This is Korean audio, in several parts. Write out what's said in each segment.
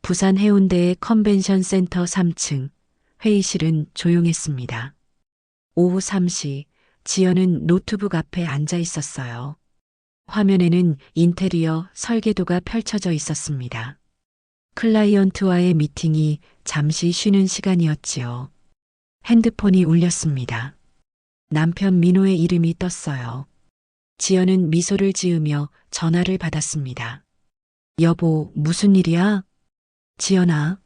부산 해운대의 컨벤션 센터 3층, 회의실은 조용했습니다. 오후 3시, 지연은 노트북 앞에 앉아 있었어요. 화면에는 인테리어 설계도가 펼쳐져 있었습니다. 클라이언트와의 미팅이 잠시 쉬는 시간이었지요. 핸드폰이 울렸습니다. 남편 민호의 이름이 떴어요. 지연은 미소를 지으며 전화를 받았습니다. 여보, 무슨 일이야? 지연아.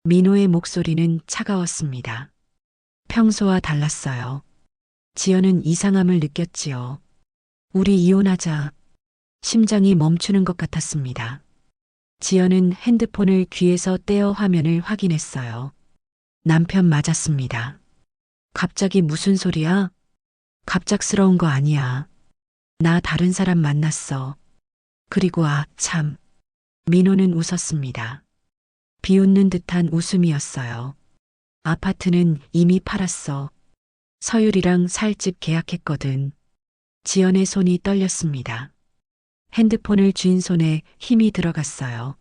민호의 목소리는 차가웠습니다. 평소와 달랐어요. 지연은 이상함을 느꼈지요. 우리 이혼하자. 심장이 멈추는 것 같았습니다. 지연은 핸드폰을 귀에서 떼어 화면을 확인했어요. 남편 맞았습니다. 갑자기 무슨 소리야? 갑작스러운 거 아니야. 나 다른 사람 만났어. 그리고 참. 민호는 웃었습니다. 비웃는 듯한 웃음이었어요. 아파트는 이미 팔았어. 서율이랑 살집 계약했거든. 지연의 손이 떨렸습니다. 핸드폰을 쥔 손에 힘이 들어갔어요.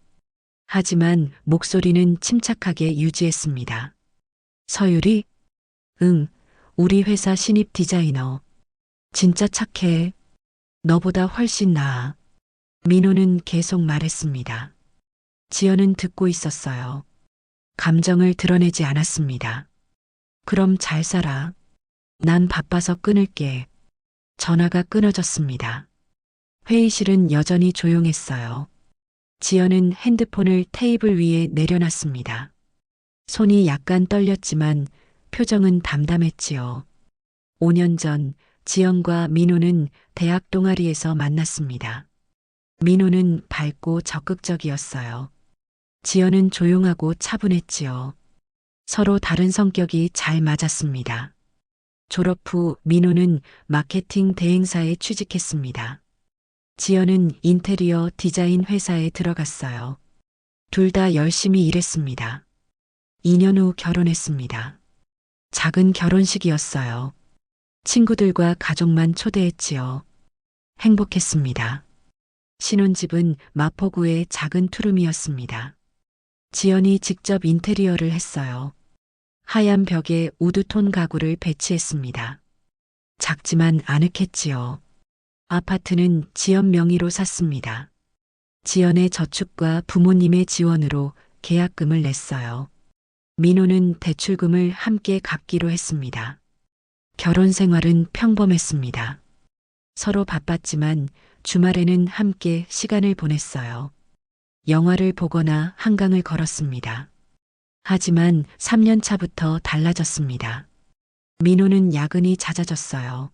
하지만 목소리는 침착하게 유지했습니다. 서율이? 응, 우리 회사 신입 디자이너. 진짜 착해. 너보다 훨씬 나아. 민호는 계속 말했습니다. 지연은 듣고 있었어요. 감정을 드러내지 않았습니다. 그럼 잘 살아. 난 바빠서 끊을게. 전화가 끊어졌습니다. 회의실은 여전히 조용했어요. 지연은 핸드폰을 테이블 위에 내려놨습니다. 손이 약간 떨렸지만 표정은 담담했지요. 5년 전 지연과 민호는 대학 동아리에서 만났습니다. 민호는 밝고 적극적이었어요. 지연은 조용하고 차분했지요. 서로 다른 성격이 잘 맞았습니다. 졸업 후 민호는 마케팅 대행사에 취직했습니다. 지연은 인테리어 디자인 회사에 들어갔어요. 둘 다 열심히 일했습니다. 2년 후 결혼했습니다. 작은 결혼식이었어요. 친구들과 가족만 초대했지요. 행복했습니다. 신혼집은 마포구의 작은 투룸이었습니다. 지연이 직접 인테리어를 했어요. 하얀 벽에 우드톤 가구를 배치했습니다. 작지만 아늑했지요. 아파트는 지연 명의로 샀습니다. 지연의 저축과 부모님의 지원으로 계약금을 냈어요. 민호는 대출금을 함께 갚기로 했습니다. 결혼 생활은 평범했습니다. 서로 바빴지만 주말에는 함께 시간을 보냈어요. 영화를 보거나 한강을 걸었습니다. 하지만 3년 차부터 달라졌습니다. 민호는 야근이 잦아졌어요.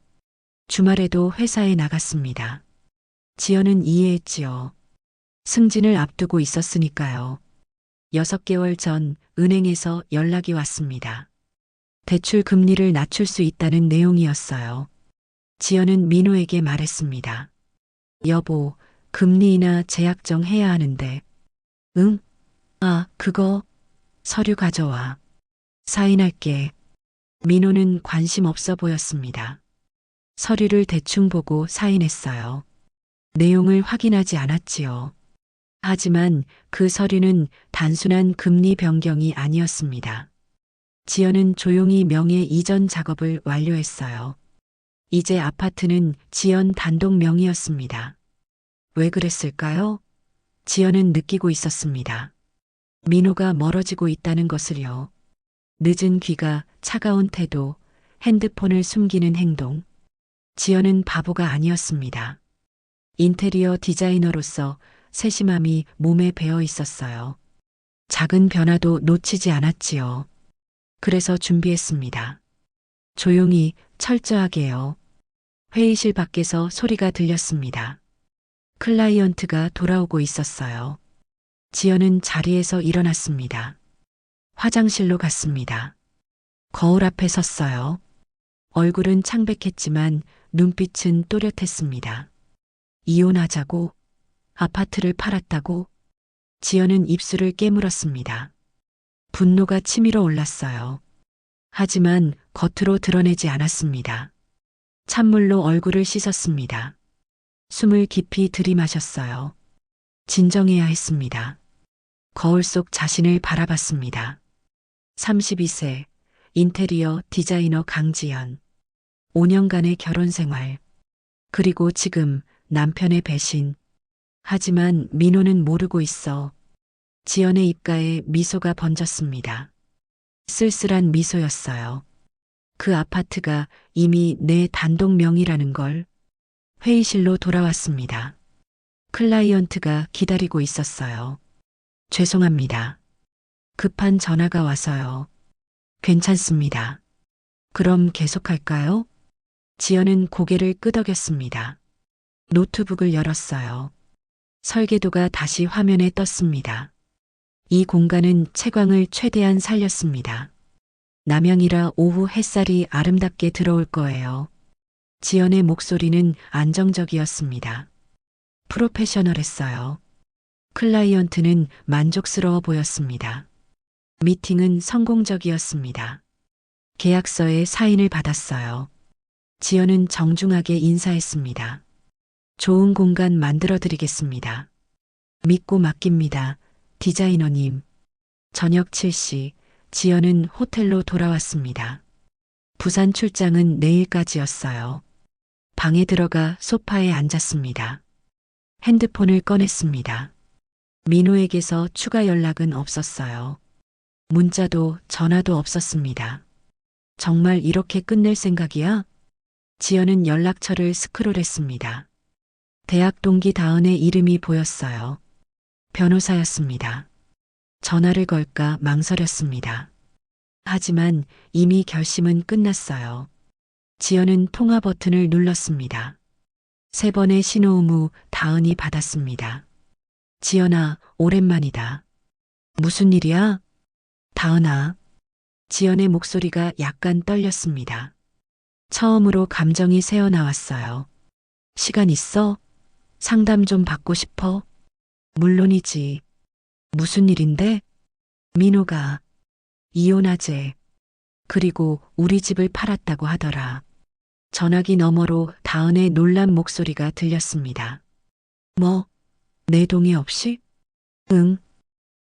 주말에도 회사에 나갔습니다. 지연은 이해했지요. 승진을 앞두고 있었으니까요. 6개월 전 은행에서 연락이 왔습니다. 대출 금리를 낮출 수 있다는 내용이었어요. 지연은 민호에게 말했습니다. 여보, 금리 인하 재약정 해야 하는데. 응? 그거 서류 가져와. 사인할게. 민호는 관심 없어 보였습니다. 서류를 대충 보고 사인했어요. 내용을 확인하지 않았지요. 하지만 그 서류는 단순한 금리 변경이 아니었습니다. 지연은 조용히 명의 이전 작업을 완료했어요. 이제 아파트는 지연 단독 명의였습니다. 왜 그랬을까요? 지연은 느끼고 있었습니다. 민호가 멀어지고 있다는 것을요. 늦은 귀가, 차가운 태도, 핸드폰을 숨기는 행동. 지연은 바보가 아니었습니다. 인테리어 디자이너로서 세심함이 몸에 배어 있었어요. 작은 변화도 놓치지 않았지요. 그래서 준비했습니다. 조용히, 철저하게요. 회의실 밖에서 소리가 들렸습니다. 클라이언트가 돌아오고 있었어요. 지연은 자리에서 일어났습니다. 화장실로 갔습니다. 거울 앞에 섰어요. 얼굴은 창백했지만 눈빛은 또렷했습니다. 이혼하자고? 아파트를 팔았다고? 지연은 입술을 깨물었습니다. 분노가 치밀어 올랐어요. 하지만 겉으로 드러내지 않았습니다. 찬물로 얼굴을 씻었습니다. 숨을 깊이 들이마셨어요. 진정해야 했습니다. 거울 속 자신을 바라봤습니다. 32세, 인테리어 디자이너 강지연. 5년간의 결혼 생활. 그리고 지금 남편의 배신. 하지만 민호는 모르고 있어. 지연의 입가에 미소가 번졌습니다. 쓸쓸한 미소였어요. 그 아파트가 이미 내 단독 명의라는 걸. 회의실로 돌아왔습니다. 클라이언트가 기다리고 있었어요. 죄송합니다. 급한 전화가 와서요. 괜찮습니다. 그럼 계속할까요? 지연은 고개를 끄덕였습니다. 노트북을 열었어요. 설계도가 다시 화면에 떴습니다. 이 공간은 채광을 최대한 살렸습니다. 남양이라 오후 햇살이 아름답게 들어올 거예요. 지연의 목소리는 안정적이었습니다. 프로페셔널했어요. 클라이언트는 만족스러워 보였습니다. 미팅은 성공적이었습니다. 계약서에 사인을 받았어요. 지연은 정중하게 인사했습니다. 좋은 공간 만들어 드리겠습니다. 믿고 맡깁니다. 디자이너님. 저녁 7시 지연은 호텔로 돌아왔습니다. 부산 출장은 내일까지였어요. 방에 들어가 소파에 앉았습니다. 핸드폰을 꺼냈습니다. 민호에게서 추가 연락은 없었어요. 문자도 전화도 없었습니다. 정말 이렇게 끝낼 생각이야? 지연은 연락처를 스크롤했습니다. 대학 동기 다은의 이름이 보였어요. 변호사였습니다. 전화를 걸까 망설였습니다. 하지만 이미 결심은 끝났어요. 지연은 통화 버튼을 눌렀습니다. 3번의 신호음 후 다은이 받았습니다. 지연아, 오랜만이다. 무슨 일이야? 다은아. 지연의 목소리가 약간 떨렸습니다. 처음으로 감정이 새어나왔어요. 시간 있어? 상담 좀 받고 싶어? 물론이지. 무슨 일인데? 민호가 이혼하재. 그리고 우리 집을 팔았다고 하더라. 전화기 너머로 다은의 놀란 목소리가 들렸습니다. 뭐? 내 동의 없이? 응.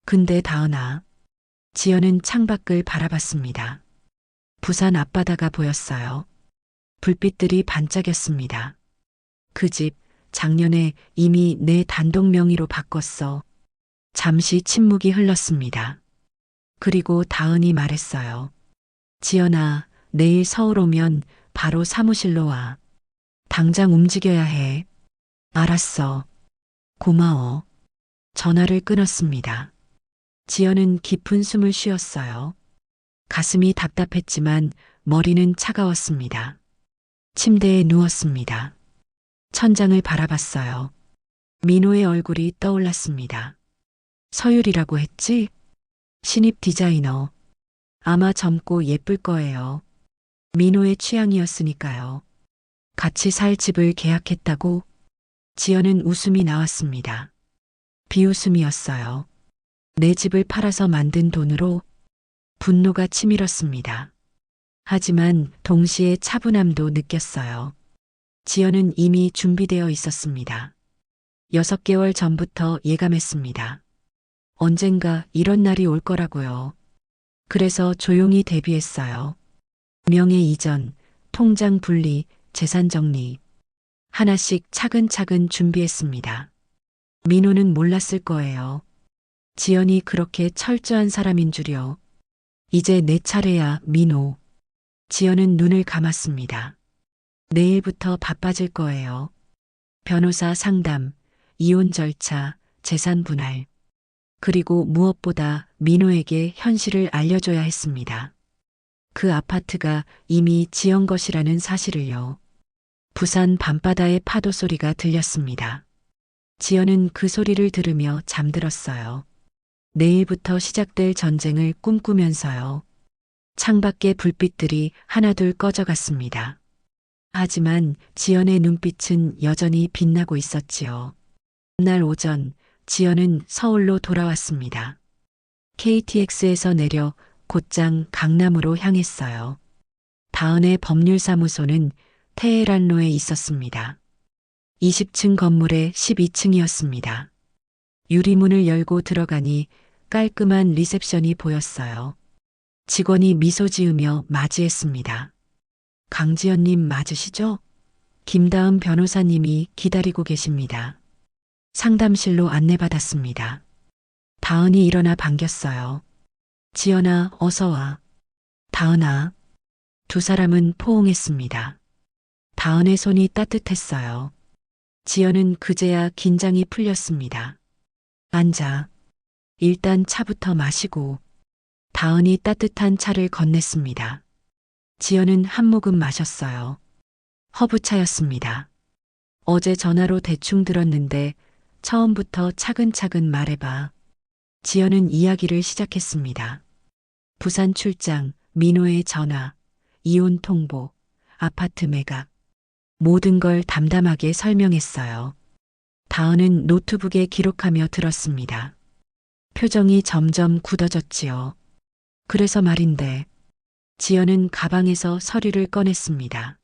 근데 다은아. 지연은 창밖을 바라봤습니다. 부산 앞바다가 보였어요. 불빛들이 반짝였습니다. 그 집, 작년에 이미 내 단독 명의로 바꿨어. 잠시 침묵이 흘렀습니다. 그리고 다은이 말했어요. 지연아, 내일 서울 오면 바로 사무실로 와. 당장 움직여야 해. 알았어. 고마워. 전화를 끊었습니다. 지연은 깊은 숨을 쉬었어요. 가슴이 답답했지만 머리는 차가웠습니다. 침대에 누웠습니다. 천장을 바라봤어요. 민호의 얼굴이 떠올랐습니다. 서율이라고 했지? 신입 디자이너. 아마 젊고 예쁠 거예요. 민호의 취향이었으니까요. 같이 살 집을 계약했다고? 지연은 웃음이 나왔습니다. 비웃음이었어요. 내 집을 팔아서 만든 돈으로? 분노가 치밀었습니다. 하지만 동시에 차분함도 느꼈어요. 지연은 이미 준비되어 있었습니다. 6개월 전부터 예감했습니다. 언젠가 이런 날이 올 거라고요. 그래서 조용히 대비했어요. 명예 이전, 통장 분리, 재산 정리. 하나씩 차근차근 준비했습니다. 민호는 몰랐을 거예요. 지연이 그렇게 철저한 사람인 줄요. 이제 내 차례야, 민호. 지연은 눈을 감았습니다. 내일부터 바빠질 거예요. 변호사 상담, 이혼 절차, 재산 분할. 그리고 무엇보다 민호에게 현실을 알려줘야 했습니다. 그 아파트가 이미 지연 것이라는 사실을요. 부산 밤바다의 파도 소리가 들렸습니다. 지연은 그 소리를 들으며 잠들었어요. 내일부터 시작될 전쟁을 꿈꾸면서요. 창밖의 불빛들이 하나둘 꺼져갔습니다. 하지만 지연의 눈빛은 여전히 빛나고 있었지요. 그날 오전 지연은 서울로 돌아왔습니다. KTX에서 내려 곧장 강남으로 향했어요. 다은의 법률사무소는 테헤란로에 있었습니다. 20층 건물의 12층이었습니다. 유리문을 열고 들어가니 깔끔한 리셉션이 보였어요. 직원이 미소 지으며 맞이했습니다. 강지연님 맞으시죠? 김다음 변호사님이 기다리고 계십니다. 상담실로 안내받았습니다. 다은이 일어나 반겼어요. 지연아, 어서 와. 다은아. 두 사람은 포옹했습니다. 다은의 손이 따뜻했어요. 지연은 그제야 긴장이 풀렸습니다. 앉아. 일단 차부터 마시고. 다은이 따뜻한 차를 건넸습니다. 지연은 한 모금 마셨어요. 허브차였습니다. 어제 전화로 대충 들었는데 처음부터 차근차근 말해봐. 지연은 이야기를 시작했습니다. 부산 출장, 민호의 전화, 이혼 통보, 아파트 매각. 모든 걸 담담하게 설명했어요. 다은은 노트북에 기록하며 들었습니다. 표정이 점점 굳어졌지요. 그래서 말인데, 지연은 가방에서 서류를 꺼냈습니다.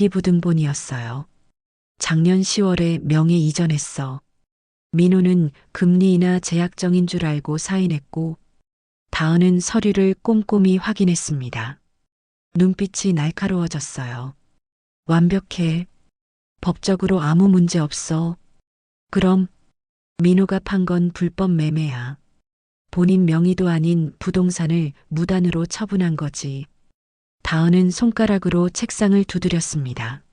등기부등본이었어요. 작년 10월에 명의 이전했어. 민호는 금리이나 제약정인 줄 알고 사인했고, 다은은 서류를 꼼꼼히 확인했습니다. 눈빛이 날카로워졌어요. 완벽해. 법적으로 아무 문제 없어. 그럼 민호가 판 건 불법 매매야. 본인 명의도 아닌 부동산을 무단으로 처분한 거지. 다은은 손가락으로 책상을 두드렸습니다.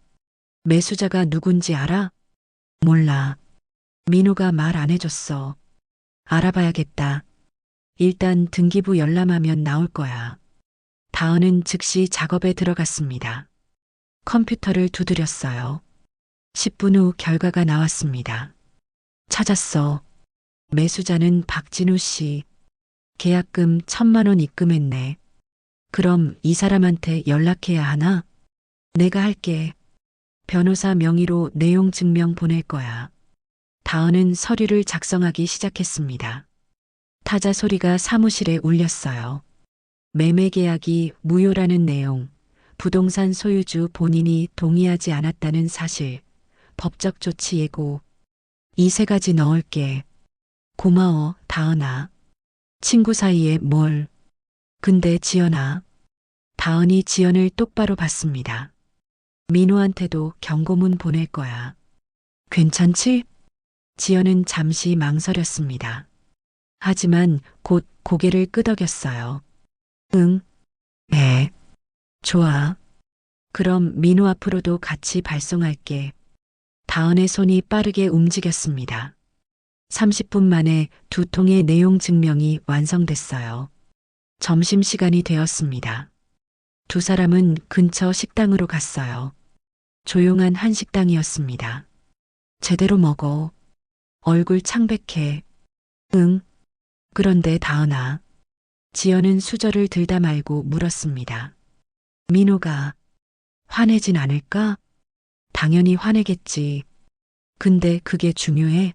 매수자가 누군지 알아? 몰라. 민호가 말 안 해줬어. 알아봐야겠다. 일단 등기부 열람하면 나올 거야. 다은은 즉시 작업에 들어갔습니다. 컴퓨터를 두드렸어요. 10분 후 결과가 나왔습니다. 찾았어. 매수자는 박진우 씨. 계약금 1,000만 원 입금했네. 그럼 이 사람한테 연락해야 하나? 내가 할게. 변호사 명의로 내용 증명 보낼 거야. 다은은 서류를 작성하기 시작했습니다. 타자 소리가 사무실에 울렸어요. 매매 계약이 무효라는 내용, 부동산 소유주 본인이 동의하지 않았다는 사실, 법적 조치 예고. 이 세 가지 넣을게. 고마워, 다은아. 친구 사이에 뭘. 근데 지연아. 다은이 지연을 똑바로 봤습니다. 민호한테도 경고문 보낼 거야. 괜찮지? 지연은 잠시 망설였습니다. 하지만 곧 고개를 끄덕였어요. 응. 네. 좋아. 그럼 민호 앞으로도 같이 발송할게. 다은의 손이 빠르게 움직였습니다. 30분 만에 2통의 내용 증명이 완성됐어요. 점심시간이 되었습니다. 두 사람은 근처 식당으로 갔어요. 조용한 한식당이었습니다. 제대로 먹어. 얼굴 창백해. 응. 그런데 다은아. 지연은 수저를 들다 말고 물었습니다. 민호가 화내진 않을까? 당연히 화내겠지. 근데 그게 중요해?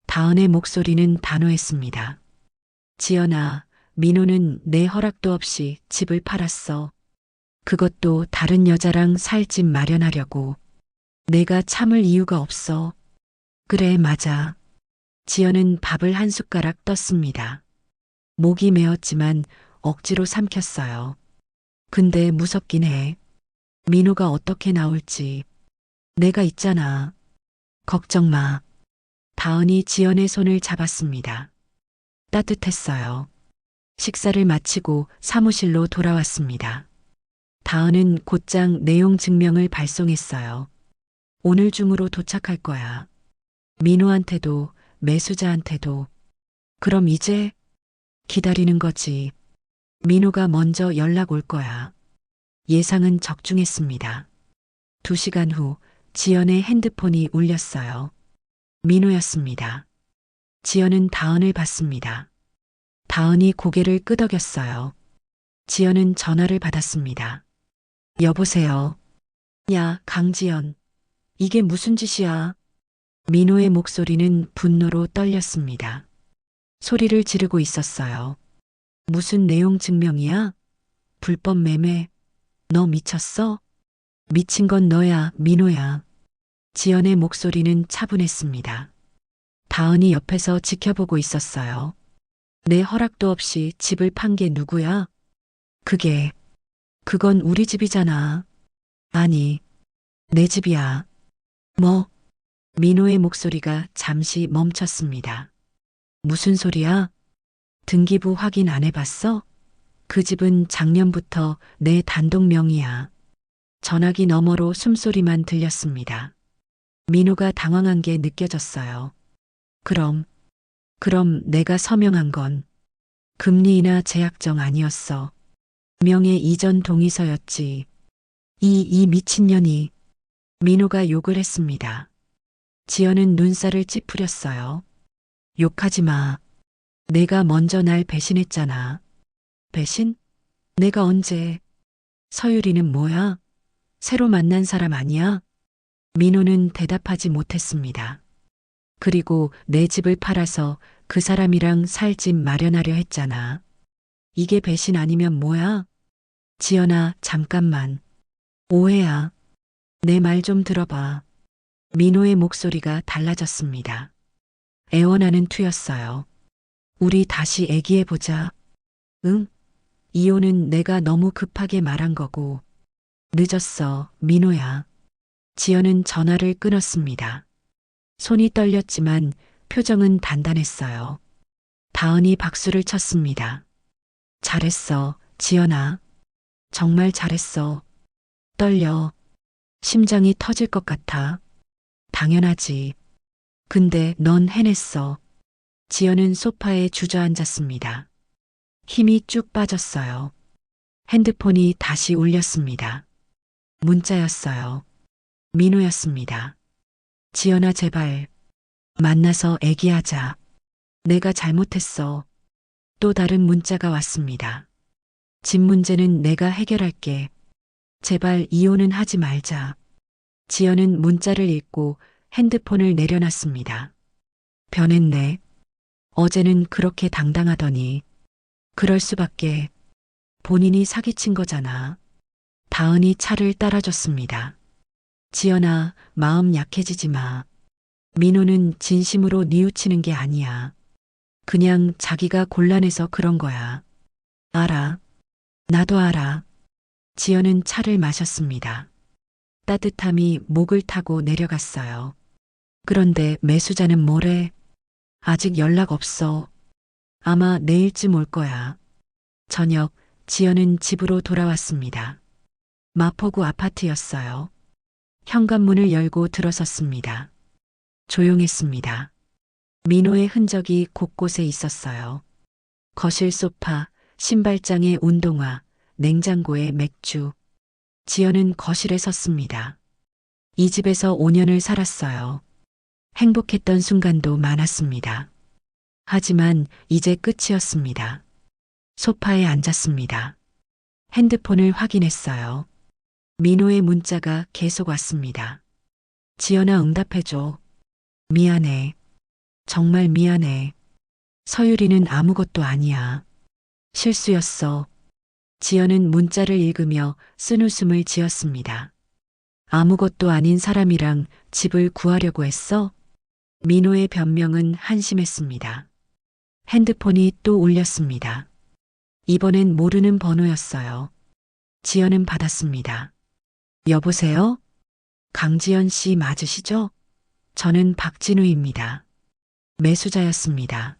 다은의 목소리는 단호했습니다. 지연아, 민호는 내 허락도 없이 집을 팔았어. 그것도 다른 여자랑 살 집 마련하려고. 내가 참을 이유가 없어. 그래, 맞아. 지연은 밥을 한 숟가락 떴습니다. 목이 메었지만 억지로 삼켰어요. 근데 무섭긴 해. 민호가 어떻게 나올지. 내가 있잖아. 걱정 마. 다은이 지연의 손을 잡았습니다. 따뜻했어요. 식사를 마치고 사무실로 돌아왔습니다. 다은은 곧장 내용 증명을 발송했어요. 오늘 중으로 도착할 거야. 민호한테도 매수자한테도. 그럼 이제 기다리는 거지. 민호가 먼저 연락 올 거야. 예상은 적중했습니다. 2시간 후 지연의 핸드폰이 울렸어요. 민호였습니다. 지연은 다은을 봤습니다. 다은이 고개를 끄덕였어요. 지연은 전화를 받았습니다. 여보세요. 야, 강지연. 이게 무슨 짓이야? 민호의 목소리는 분노로 떨렸습니다. 소리를 지르고 있었어요. 무슨 내용 증명이야? 불법 매매. 너 미쳤어? 미친 건 너야, 민호야. 지연의 목소리는 차분했습니다. 다은이 옆에서 지켜보고 있었어요. 내 허락도 없이 집을 판 게 누구야? 그건 우리 집이잖아. 아니, 내 집이야. 뭐? 민호의 목소리가 잠시 멈췄습니다. 무슨 소리야? 등기부 확인 안 해봤어? 그 집은 작년부터 내 단독 명의야. 전화기 너머로 숨소리만 들렸습니다. 민호가 당황한 게 느껴졌어요. 그럼 내가 서명한 건 금리나 제약정 아니었어. 명예 이전 동의서였지. 이 미친년이. 민호가 욕을 했습니다. 지연은 눈살을 찌푸렸어요. 욕하지 마. 내가 먼저 날 배신했잖아. 배신? 내가 언제? 서유리는 뭐야? 새로 만난 사람 아니야? 민호는 대답하지 못했습니다. 그리고 내 집을 팔아서 그 사람이랑 살 집 마련하려 했잖아. 이게 배신 아니면 뭐야? 지연아, 잠깐만. 오해야. 내 말 좀 들어봐. 민호의 목소리가 달라졌습니다. 애원하는 투였어요. 우리 다시 얘기해보자. 응? 이혼은 내가 너무 급하게 말한 거고. 늦었어, 민호야. 지연은 전화를 끊었습니다. 손이 떨렸지만 표정은 단단했어요. 다은이 박수를 쳤습니다. 잘했어, 지연아. 정말 잘했어. 떨려. 심장이 터질 것 같아. 당연하지. 근데 넌 해냈어. 지연은 소파에 주저앉았습니다. 힘이 쭉 빠졌어요. 핸드폰이 다시 울렸습니다. 문자였어요. 민호였습니다. 지연아, 제발. 만나서 얘기하자. 내가 잘못했어. 또 다른 문자가 왔습니다. 집 문제는 내가 해결할게. 제발 이혼은 하지 말자. 지연은 문자를 읽고 핸드폰을 내려놨습니다. 변했네. 어제는 그렇게 당당하더니. 그럴 수밖에. 본인이 사기친 거잖아. 다은이 차를 따라줬습니다. 지연아, 마음 약해지지 마. 민호는 진심으로 뉘우치는 게 아니야. 그냥 자기가 곤란해서 그런 거야. 알아. 나도 알아. 지연은 차를 마셨습니다. 따뜻함이 목을 타고 내려갔어요. 그런데 매수자는 뭐래? 아직 연락 없어. 아마 내일쯤 올 거야. 저녁, 지연은 집으로 돌아왔습니다. 마포구 아파트였어요. 현관문을 열고 들어섰습니다. 조용했습니다. 민호의 흔적이 곳곳에 있었어요. 거실 소파, 신발장에 운동화, 냉장고에 맥주. 지연은 거실에 섰습니다. 이 집에서 5년을 살았어요. 행복했던 순간도 많았습니다. 하지만 이제 끝이었습니다. 소파에 앉았습니다. 핸드폰을 확인했어요. 민호의 문자가 계속 왔습니다. 지연아, 응답해줘. 미안해. 정말 미안해. 서유리는 아무것도 아니야. 실수였어. 지연은 문자를 읽으며 쓴웃음을 지었습니다. 아무것도 아닌 사람이랑 집을 구하려고 했어? 민호의 변명은 한심했습니다. 핸드폰이 또 울렸습니다. 이번엔 모르는 번호였어요. 지연은 받았습니다. 여보세요? 강지연 씨 맞으시죠? 저는 박진우입니다. 매수자였습니다.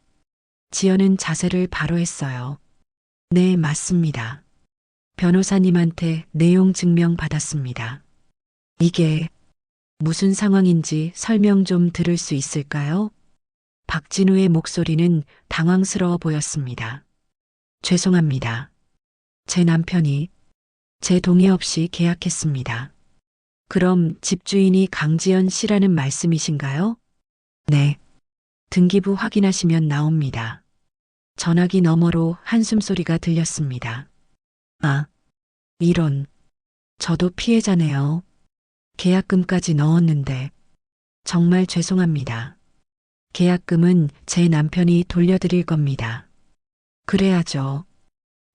지연은 자세를 바로 했어요. 네, 맞습니다. 변호사님한테 내용 증명 받았습니다. 이게 무슨 상황인지 설명 좀 들을 수 있을까요? 박진우의 목소리는 당황스러워 보였습니다. 죄송합니다. 제 남편이 제 동의 없이 계약했습니다. 그럼 집주인이 강지연 씨라는 말씀이신가요? 네. 등기부 확인하시면 나옵니다. 전화기 너머로 한숨소리가 들렸습니다. 아, 이런. 저도 피해자네요. 계약금까지 넣었는데. 정말 죄송합니다. 계약금은 제 남편이 돌려드릴 겁니다. 그래야죠.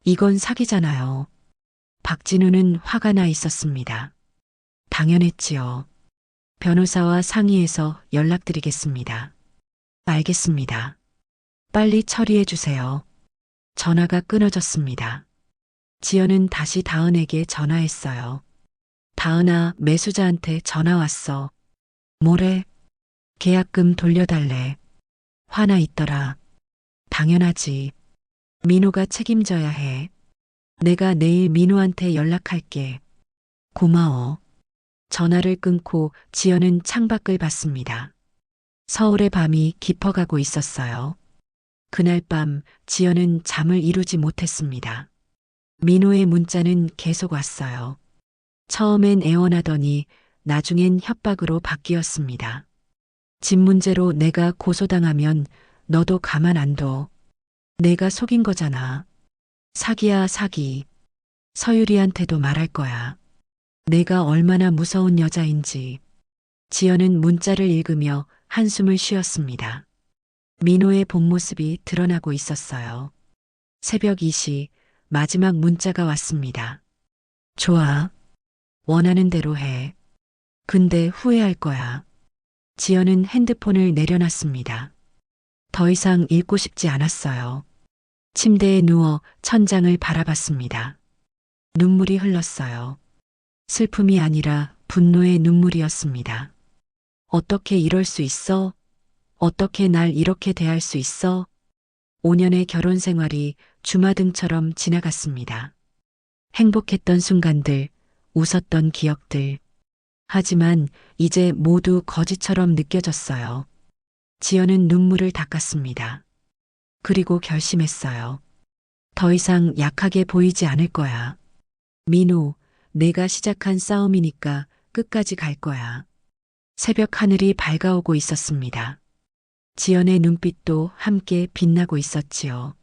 이건 사기잖아요. 박진우는 화가 나 있었습니다. 당연했지요. 변호사와 상의해서 연락드리겠습니다. 알겠습니다. 빨리 처리해 주세요. 전화가 끊어졌습니다. 지연은 다시 다은에게 전화했어요. 다은아, 매수자한테 전화 왔어. 뭐래? 계약금 돌려달래. 화나 있더라. 당연하지. 민호가 책임져야 해. 내가 내일 민호한테 연락할게. 고마워. 전화를 끊고 지연은 창밖을 봤습니다. 서울의 밤이 깊어가고 있었어요. 그날 밤 지연은 잠을 이루지 못했습니다. 민호의 문자는 계속 왔어요. 처음엔 애원하더니 나중엔 협박으로 바뀌었습니다. 집 문제로 내가 고소당하면 너도 가만 안 둬. 내가 속인 거잖아. 사기야, 사기. 서유리한테도 말할 거야. 내가 얼마나 무서운 여자인지. 지연은 문자를 읽으며 한숨을 쉬었습니다. 민호의 본 모습이 드러나고 있었어요. 새벽 2시 마지막 문자가 왔습니다. 좋아. 원하는 대로 해. 근데 후회할 거야. 지연은 핸드폰을 내려놨습니다. 더 이상 읽고 싶지 않았어요. 침대에 누워 천장을 바라봤습니다. 눈물이 흘렀어요. 슬픔이 아니라 분노의 눈물이었습니다. 어떻게 이럴 수 있어? 어떻게 날 이렇게 대할 수 있어? 5년의 결혼 생활이 주마등처럼 지나갔습니다. 행복했던 순간들, 웃었던 기억들. 하지만 이제 모두 거짓처럼 느껴졌어요. 지연은 눈물을 닦았습니다. 그리고 결심했어요. 더 이상 약하게 보이지 않을 거야. 민호, 내가 시작한 싸움이니까 끝까지 갈 거야. 새벽 하늘이 밝아오고 있었습니다. 지연의 눈빛도 함께 빛나고 있었지요.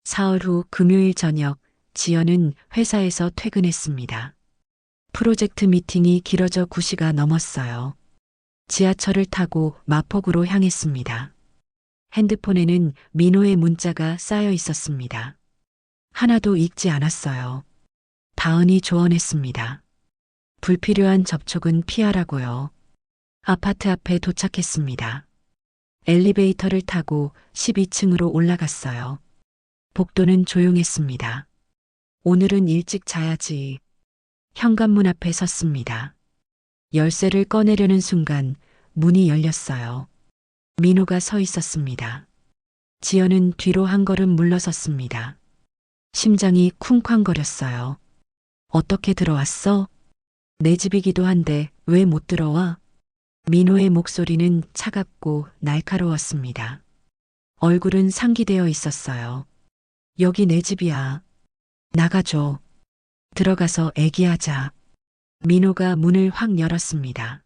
사흘 후 금요일 저녁, 지연은 회사에서 퇴근했습니다. 프로젝트 미팅이 길어져 9시가 넘었어요. 지하철을 타고 마포구로 향했습니다. 핸드폰에는 민호의 문자가 쌓여 있었습니다. 하나도 읽지 않았어요. 다은이 조언했습니다. 불필요한 접촉은 피하라고요. 아파트 앞에 도착했습니다. 엘리베이터를 타고 12층으로 올라갔어요. 복도는 조용했습니다. 오늘은 일찍 자야지. 현관문 앞에 섰습니다. 열쇠를 꺼내려는 순간 문이 열렸어요. 민호가 서 있었습니다. 지연은 뒤로 한 걸음 물러섰습니다. 심장이 쿵쾅거렸어요. 어떻게 들어왔어? 내 집이기도 한데 왜 못 들어와? 민호의 목소리는 차갑고 날카로웠습니다. 얼굴은 상기되어 있었어요. 여기 내 집이야. 나가줘. 들어가서 애기하자. 민호가 문을 확 열었습니다.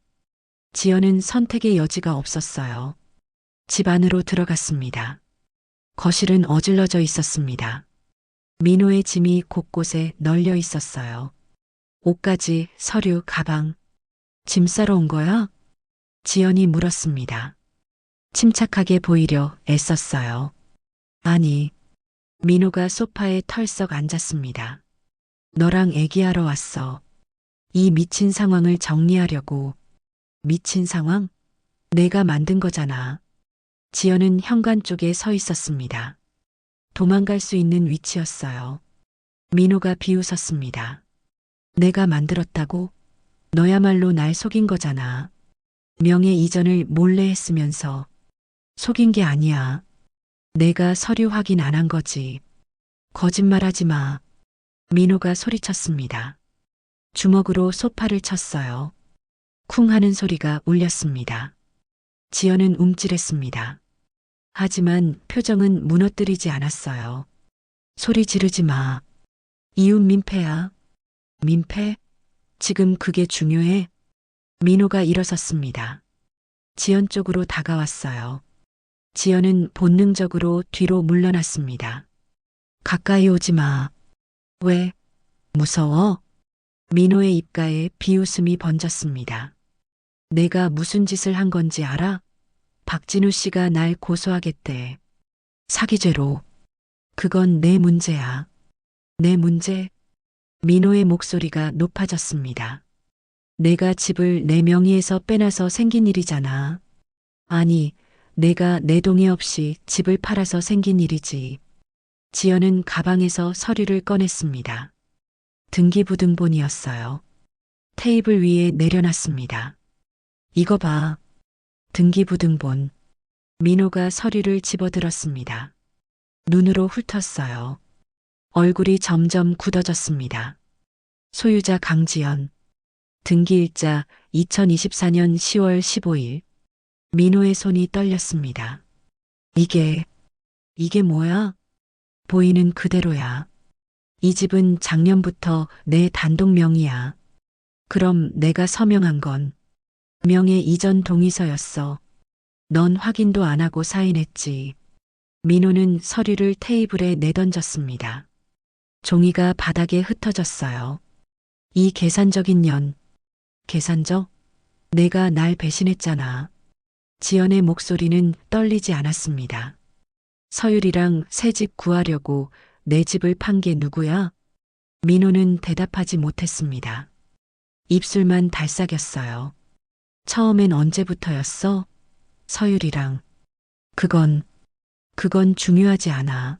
지연은 선택의 여지가 없었어요. 집 안으로 들어갔습니다. 거실은 어질러져 있었습니다. 민호의 짐이 곳곳에 널려 있었어요. 옷가지, 서류, 가방. 짐 싸러 온 거야? 지연이 물었습니다. 침착하게 보이려 애썼어요. 아니, 민호가 소파에 털썩 앉았습니다. 너랑 애기하러 왔어. 이 미친 상황을 정리하려고. 미친 상황? 내가 만든 거잖아. 지연은 현관 쪽에 서 있었습니다. 도망갈 수 있는 위치였어요. 민호가 비웃었습니다. 내가 만들었다고? 너야말로 날 속인 거잖아. 명예 이전을 몰래 했으면서. 속인 게 아니야. 내가 서류 확인 안 한 거지. 거짓말하지 마. 민호가 소리쳤습니다. 주먹으로 소파를 쳤어요. 쿵 하는 소리가 울렸습니다. 지연은 움찔했습니다. 하지만 표정은 무너뜨리지 않았어요. 소리 지르지 마. 이웃 민폐야. 민폐? 지금 그게 중요해? 민호가 일어섰습니다. 지연 쪽으로 다가왔어요. 지연은 본능적으로 뒤로 물러났습니다. 가까이 오지 마. 왜? 무서워? 민호의 입가에 비웃음이 번졌습니다. 내가 무슨 짓을 한 건지 알아? 박진우 씨가 날 고소하겠대. 사기죄로. 그건 내 문제야. 내 문제? 민호의 목소리가 높아졌습니다. 내가 집을 내 명의에서 빼놔서 생긴 일이잖아. 아니, 내가 내 동의 없이 집을 팔아서 생긴 일이지. 지연은 가방에서 서류를 꺼냈습니다. 등기부등본이었어요. 테이블 위에 내려놨습니다. 이거 봐. 등기부등본. 민호가 서류를 집어들었습니다. 눈으로 훑었어요. 얼굴이 점점 굳어졌습니다. 소유자 강지연. 등기일자 2024년 10월 15일. 민호의 손이 떨렸습니다. 이게 뭐야? 보이는 그대로야. 이 집은 작년부터 내 단독 명의야. 그럼 내가 서명한 건 명예 이전 동의서였어. 넌 확인도 안 하고 사인했지. 민호는 서류를 테이블에 내던졌습니다. 종이가 바닥에 흩어졌어요. 이 계산적인 년. 계산적? 내가 날 배신했잖아. 지연의 목소리는 떨리지 않았습니다. 서율이랑 새 집 구하려고 내 집을 판 게 누구야? 민호는 대답하지 못했습니다. 입술만 달싹였어요. 처음엔 언제부터였어? 서율이랑. 그건 중요하지 않아.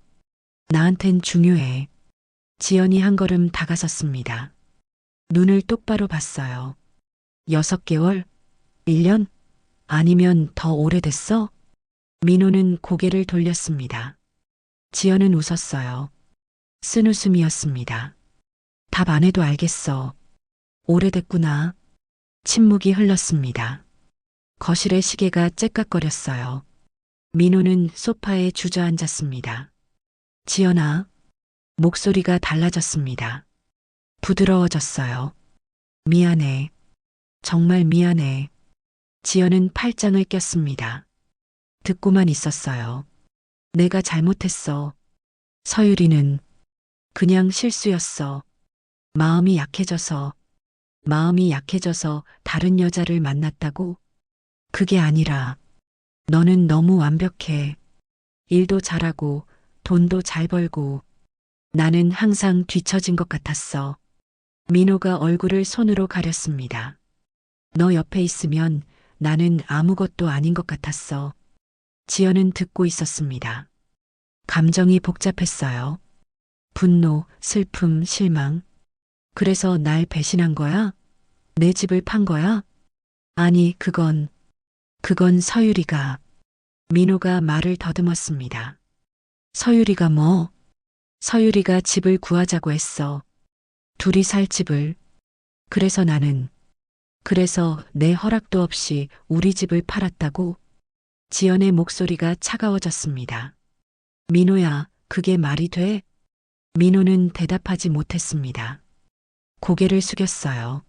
나한텐 중요해. 지연이 한 걸음 다가섰습니다. 눈을 똑바로 봤어요. 6개월? 1년? 아니면 더 오래됐어? 민호는 고개를 돌렸습니다. 지연은 웃었어요. 쓴웃음이었습니다. 답 안 해도 알겠어. 오래됐구나. 침묵이 흘렀습니다. 거실의 시계가 째깍거렸어요. 민호는 소파에 주저앉았습니다. 지연아. 목소리가 달라졌습니다. 부드러워졌어요. 미안해. 정말 미안해. 지연은 팔짱을 꼈습니다. 듣고만 있었어요. 내가 잘못했어. 서유리는 그냥 실수였어. 마음이 약해져서 다른 여자를 만났다고? 그게 아니라 너는 너무 완벽해. 일도 잘하고 돈도 잘 벌고 나는 항상 뒤처진 것 같았어. 민호가 얼굴을 손으로 가렸습니다. 너 옆에 있으면 나는 아무것도 아닌 것 같았어. 지연은 듣고 있었습니다. 감정이 복잡했어요. 분노, 슬픔, 실망. 그래서 날 배신한 거야? 내 집을 판 거야? 아니, 그건 서유리가. 민호가 말을 더듬었습니다. 서유리가 뭐? 서유리가 집을 구하자고 했어. 둘이 살 집을. 그래서 내 허락도 없이 우리 집을 팔았다고? 지연의 목소리가 차가워졌습니다. 민호야, 그게 말이 돼? 민호는 대답하지 못했습니다. 고개를 숙였어요.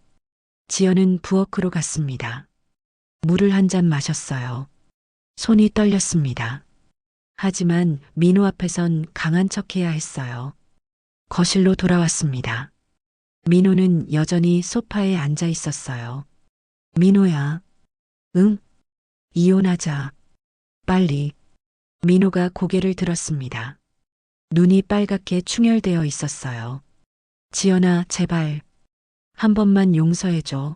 지연은 부엌으로 갔습니다. 물을 한 잔 마셨어요. 손이 떨렸습니다. 하지만 민호 앞에선 강한 척해야 했어요. 거실로 돌아왔습니다. 민호는 여전히 소파에 앉아 있었어요. 민호야. 응? 이혼하자. 빨리. 민호가 고개를 들었습니다. 눈이 빨갛게 충혈되어 있었어요. 지연아, 제발. 한 번만 용서해줘.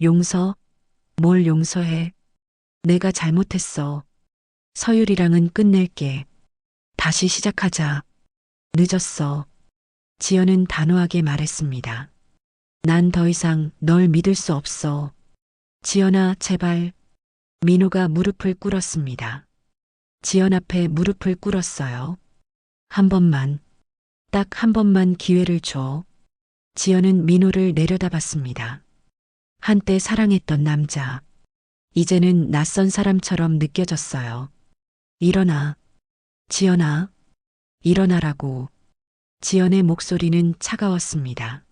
용서? 뭘 용서해? 내가 잘못했어. 서율이랑은 끝낼게. 다시 시작하자. 늦었어. 지연은 단호하게 말했습니다. 난 더 이상 널 믿을 수 없어. 지연아, 제발. 민호가 무릎을 꿇었습니다. 지연 앞에 무릎을 꿇었어요. 한 번만, 딱 한 번만 기회를 줘. 지연은 민호를 내려다봤습니다. 한때 사랑했던 남자. 이제는 낯선 사람처럼 느껴졌어요. 일어나. 지연아. 일어나라고. 지연의 목소리는 차가웠습니다.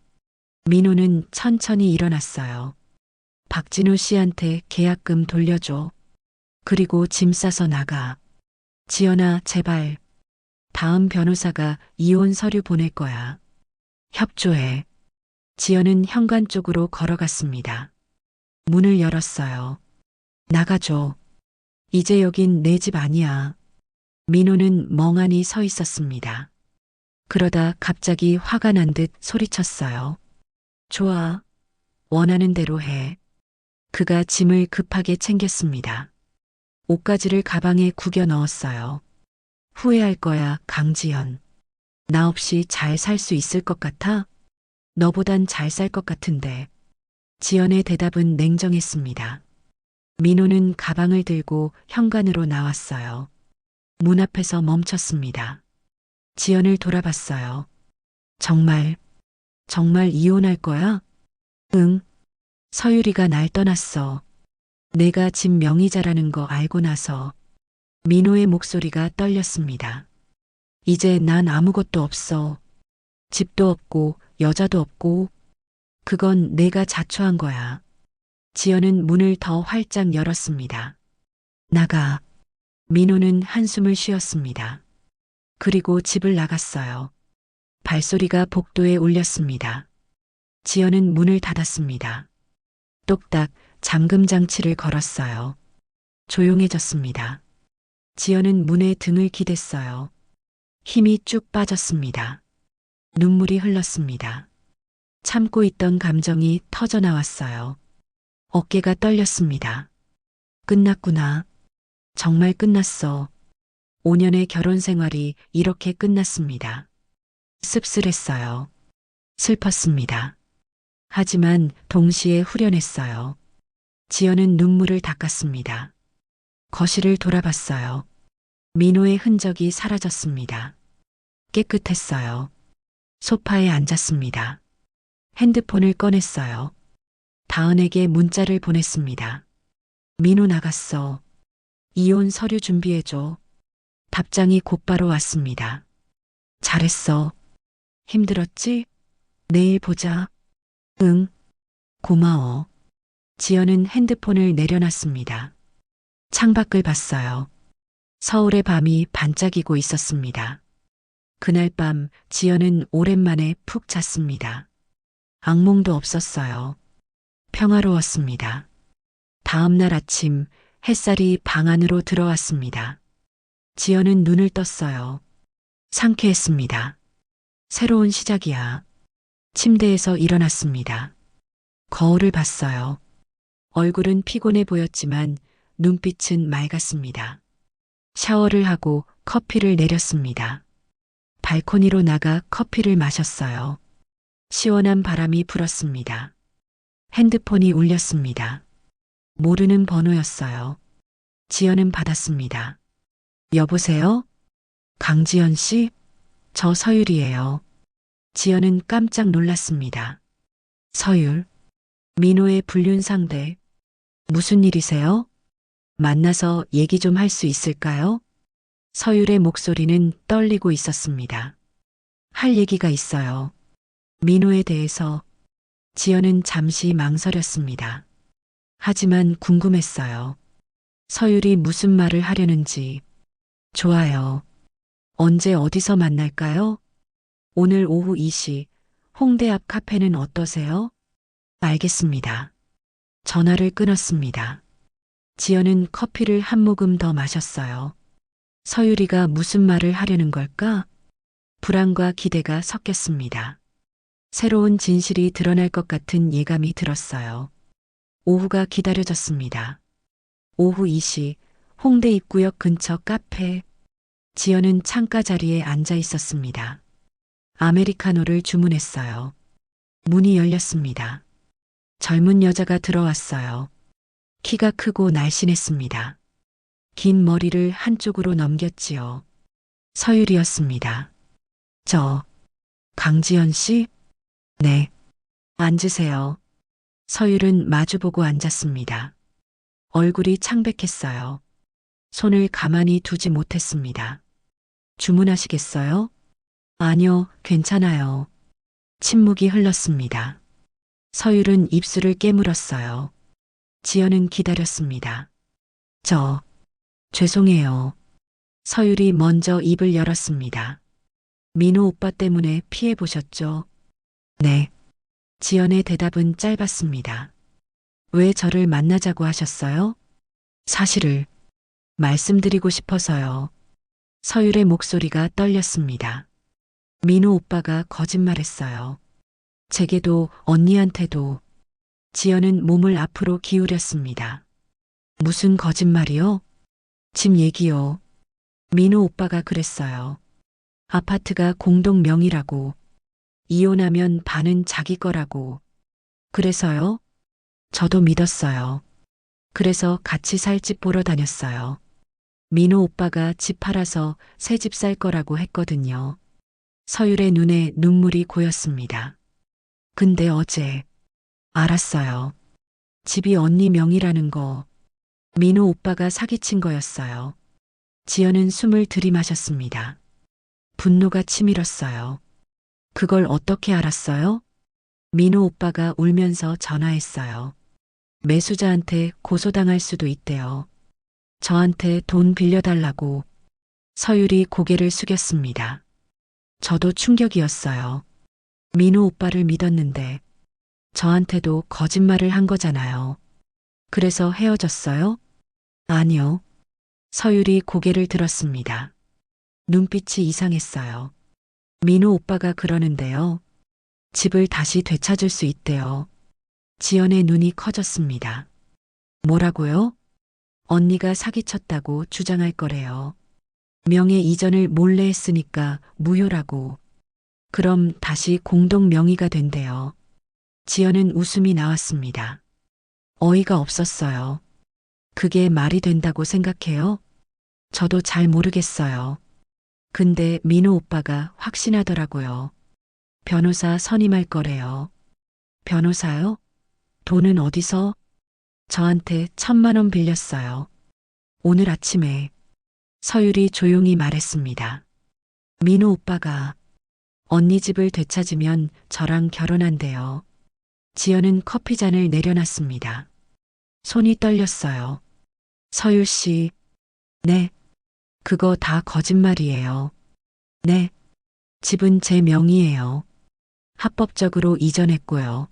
민호는 천천히 일어났어요. 박진우 씨한테 계약금 돌려줘. 그리고 짐 싸서 나가. 지연아, 제발. 다음 변호사가 이혼 서류 보낼 거야. 협조해. 지연은 현관 쪽으로 걸어갔습니다. 문을 열었어요. 나가줘. 이제 여긴 내 집 아니야. 민호는 멍하니 서 있었습니다. 그러다 갑자기 화가 난 듯 소리쳤어요. 좋아. 원하는 대로 해. 그가 짐을 급하게 챙겼습니다. 옷가지를 가방에 구겨 넣었어요. 후회할 거야, 강지연. 나 없이 잘 살 수 있을 것 같아? 너보단 잘 살 것 같은데. 지연의 대답은 냉정했습니다. 민호는 가방을 들고 현관으로 나왔어요. 문 앞에서 멈췄습니다. 지연을 돌아봤어요. 정말, 정말 이혼할 거야? 응. 서유리가 날 떠났어. 내가 집 명의자라는 거 알고 나서 민호의 목소리가 떨렸습니다. 이제 난 아무것도 없어. 집도 없고 여자도 없고 그건 내가 자초한 거야. 지연은 문을 더 활짝 열었습니다. 나가. 민호는 한숨을 쉬었습니다. 그리고 집을 나갔어요. 발소리가 복도에 울렸습니다. 지연은 문을 닫았습니다. 똑딱 잠금 장치를 걸었어요. 조용해졌습니다. 지연은 문에 등을 기댔어요. 힘이 쭉 빠졌습니다. 눈물이 흘렀습니다. 참고 있던 감정이 터져 나왔어요. 어깨가 떨렸습니다. 끝났구나. 정말 끝났어. 5년의 결혼 생활이 이렇게 끝났습니다. 씁쓸했어요. 슬펐습니다. 하지만 동시에 후련했어요. 지연은 눈물을 닦았습니다. 거실을 돌아봤어요. 민호의 흔적이 사라졌습니다. 깨끗했어요. 소파에 앉았습니다. 핸드폰을 꺼냈어요. 다은에게 문자를 보냈습니다. 민호 나갔어. 이혼 서류 준비해줘. 답장이 곧바로 왔습니다. 잘했어. 힘들었지? 내일 보자. 응. 고마워. 지연은 핸드폰을 내려놨습니다. 창밖을 봤어요. 서울의 밤이 반짝이고 있었습니다. 그날 밤 지연은 오랜만에 푹 잤습니다. 악몽도 없었어요. 평화로웠습니다. 다음 날 아침 햇살이 방 안으로 들어왔습니다. 지연은 눈을 떴어요. 상쾌했습니다. 새로운 시작이야. 침대에서 일어났습니다. 거울을 봤어요. 얼굴은 피곤해 보였지만 눈빛은 맑았습니다. 샤워를 하고 커피를 내렸습니다. 발코니로 나가 커피를 마셨어요. 시원한 바람이 불었습니다. 핸드폰이 울렸습니다. 모르는 번호였어요. 지연은 받았습니다. 여보세요? 강지연 씨? 저 서율이에요. 지연은 깜짝 놀랐습니다. 서율? 민호의 불륜 상대. 무슨 일이세요? 만나서 얘기 좀 할 수 있을까요? 서율의 목소리는 떨리고 있었습니다. 할 얘기가 있어요. 민호에 대해서. 지연은 잠시 망설였습니다. 하지만 궁금했어요. 서율이 무슨 말을 하려는지. 좋아요. 언제 어디서 만날까요? 오늘 오후 2시 홍대 앞 카페는 어떠세요? 알겠습니다. 전화를 끊었습니다. 지연은 커피를 한 모금 더 마셨어요. 서유리가 무슨 말을 하려는 걸까? 불안과 기대가 섞였습니다. 새로운 진실이 드러날 것 같은 예감이 들었어요. 오후가 기다려졌습니다. 오후 2시 홍대 입구역 근처 카페. 지연은 창가 자리에 앉아 있었습니다. 아메리카노를 주문했어요. 문이 열렸습니다. 젊은 여자가 들어왔어요. 키가 크고 날씬했습니다. 긴 머리를 한쪽으로 넘겼지요. 서율이었습니다. 저, 강지연 씨? 네. 앉으세요. 서율은 마주보고 앉았습니다. 얼굴이 창백했어요. 손을 가만히 두지 못했습니다. 주문하시겠어요? 아니요, 괜찮아요. 침묵이 흘렀습니다. 서율은 입술을 깨물었어요. 지연은 기다렸습니다. 죄송해요. 서율이 먼저 입을 열었습니다. 민호 오빠 때문에 피해 보셨죠? 네. 지연의 대답은 짧았습니다. 왜 저를 만나자고 하셨어요? 사실을 말씀드리고 싶어서요. 서율의 목소리가 떨렸습니다. 민호 오빠가 거짓말했어요. 제게도 언니한테도. 지연은 몸을 앞으로 기울였습니다. 무슨 거짓말이요? 집 얘기요. 민호 오빠가 그랬어요. 아파트가 공동 명의라고. 이혼하면 반은 자기 거라고. 그래서요? 저도 믿었어요. 그래서 같이 살 집 보러 다녔어요. 민호 오빠가 집 팔아서 새 집 살 거라고 했거든요. 서율의 눈에 눈물이 고였습니다. 근데 어제 알았어요. 집이 언니 명의라는 거. 민호 오빠가 사기친 거였어요. 지연은 숨을 들이마셨습니다. 분노가 치밀었어요. 그걸 어떻게 알았어요? 민호 오빠가 울면서 전화했어요. 매수자한테 고소당할 수도 있대요. 저한테 돈 빌려달라고. 서율이 고개를 숙였습니다. 저도 충격이었어요. 민호 오빠를 믿었는데 저한테도 거짓말을 한 거잖아요. 그래서 헤어졌어요? 아니요. 서율이 고개를 들었습니다. 눈빛이 이상했어요. 민호 오빠가 그러는데요. 집을 다시 되찾을 수 있대요. 지연의 눈이 커졌습니다. 뭐라고요? 언니가 사기쳤다고 주장할 거래요. 명예 이전을 몰래 했으니까 무효라고. 그럼 다시 공동 명의가 된대요. 지연은 웃음이 나왔습니다. 어이가 없었어요. 그게 말이 된다고 생각해요? 저도 잘 모르겠어요. 근데 민호 오빠가 확신하더라고요. 변호사 선임할 거래요. 변호사요? 돈은 어디서? 저한테 1,000만 원 빌렸어요. 오늘 아침에. 서율이 조용히 말했습니다. 민호 오빠가 언니 집을 되찾으면 저랑 결혼한대요. 지연은 커피잔을 내려놨습니다. 손이 떨렸어요. 서율 씨, 네, 그거 다 거짓말이에요. 네, 집은 제 명의예요. 합법적으로 이전했고요.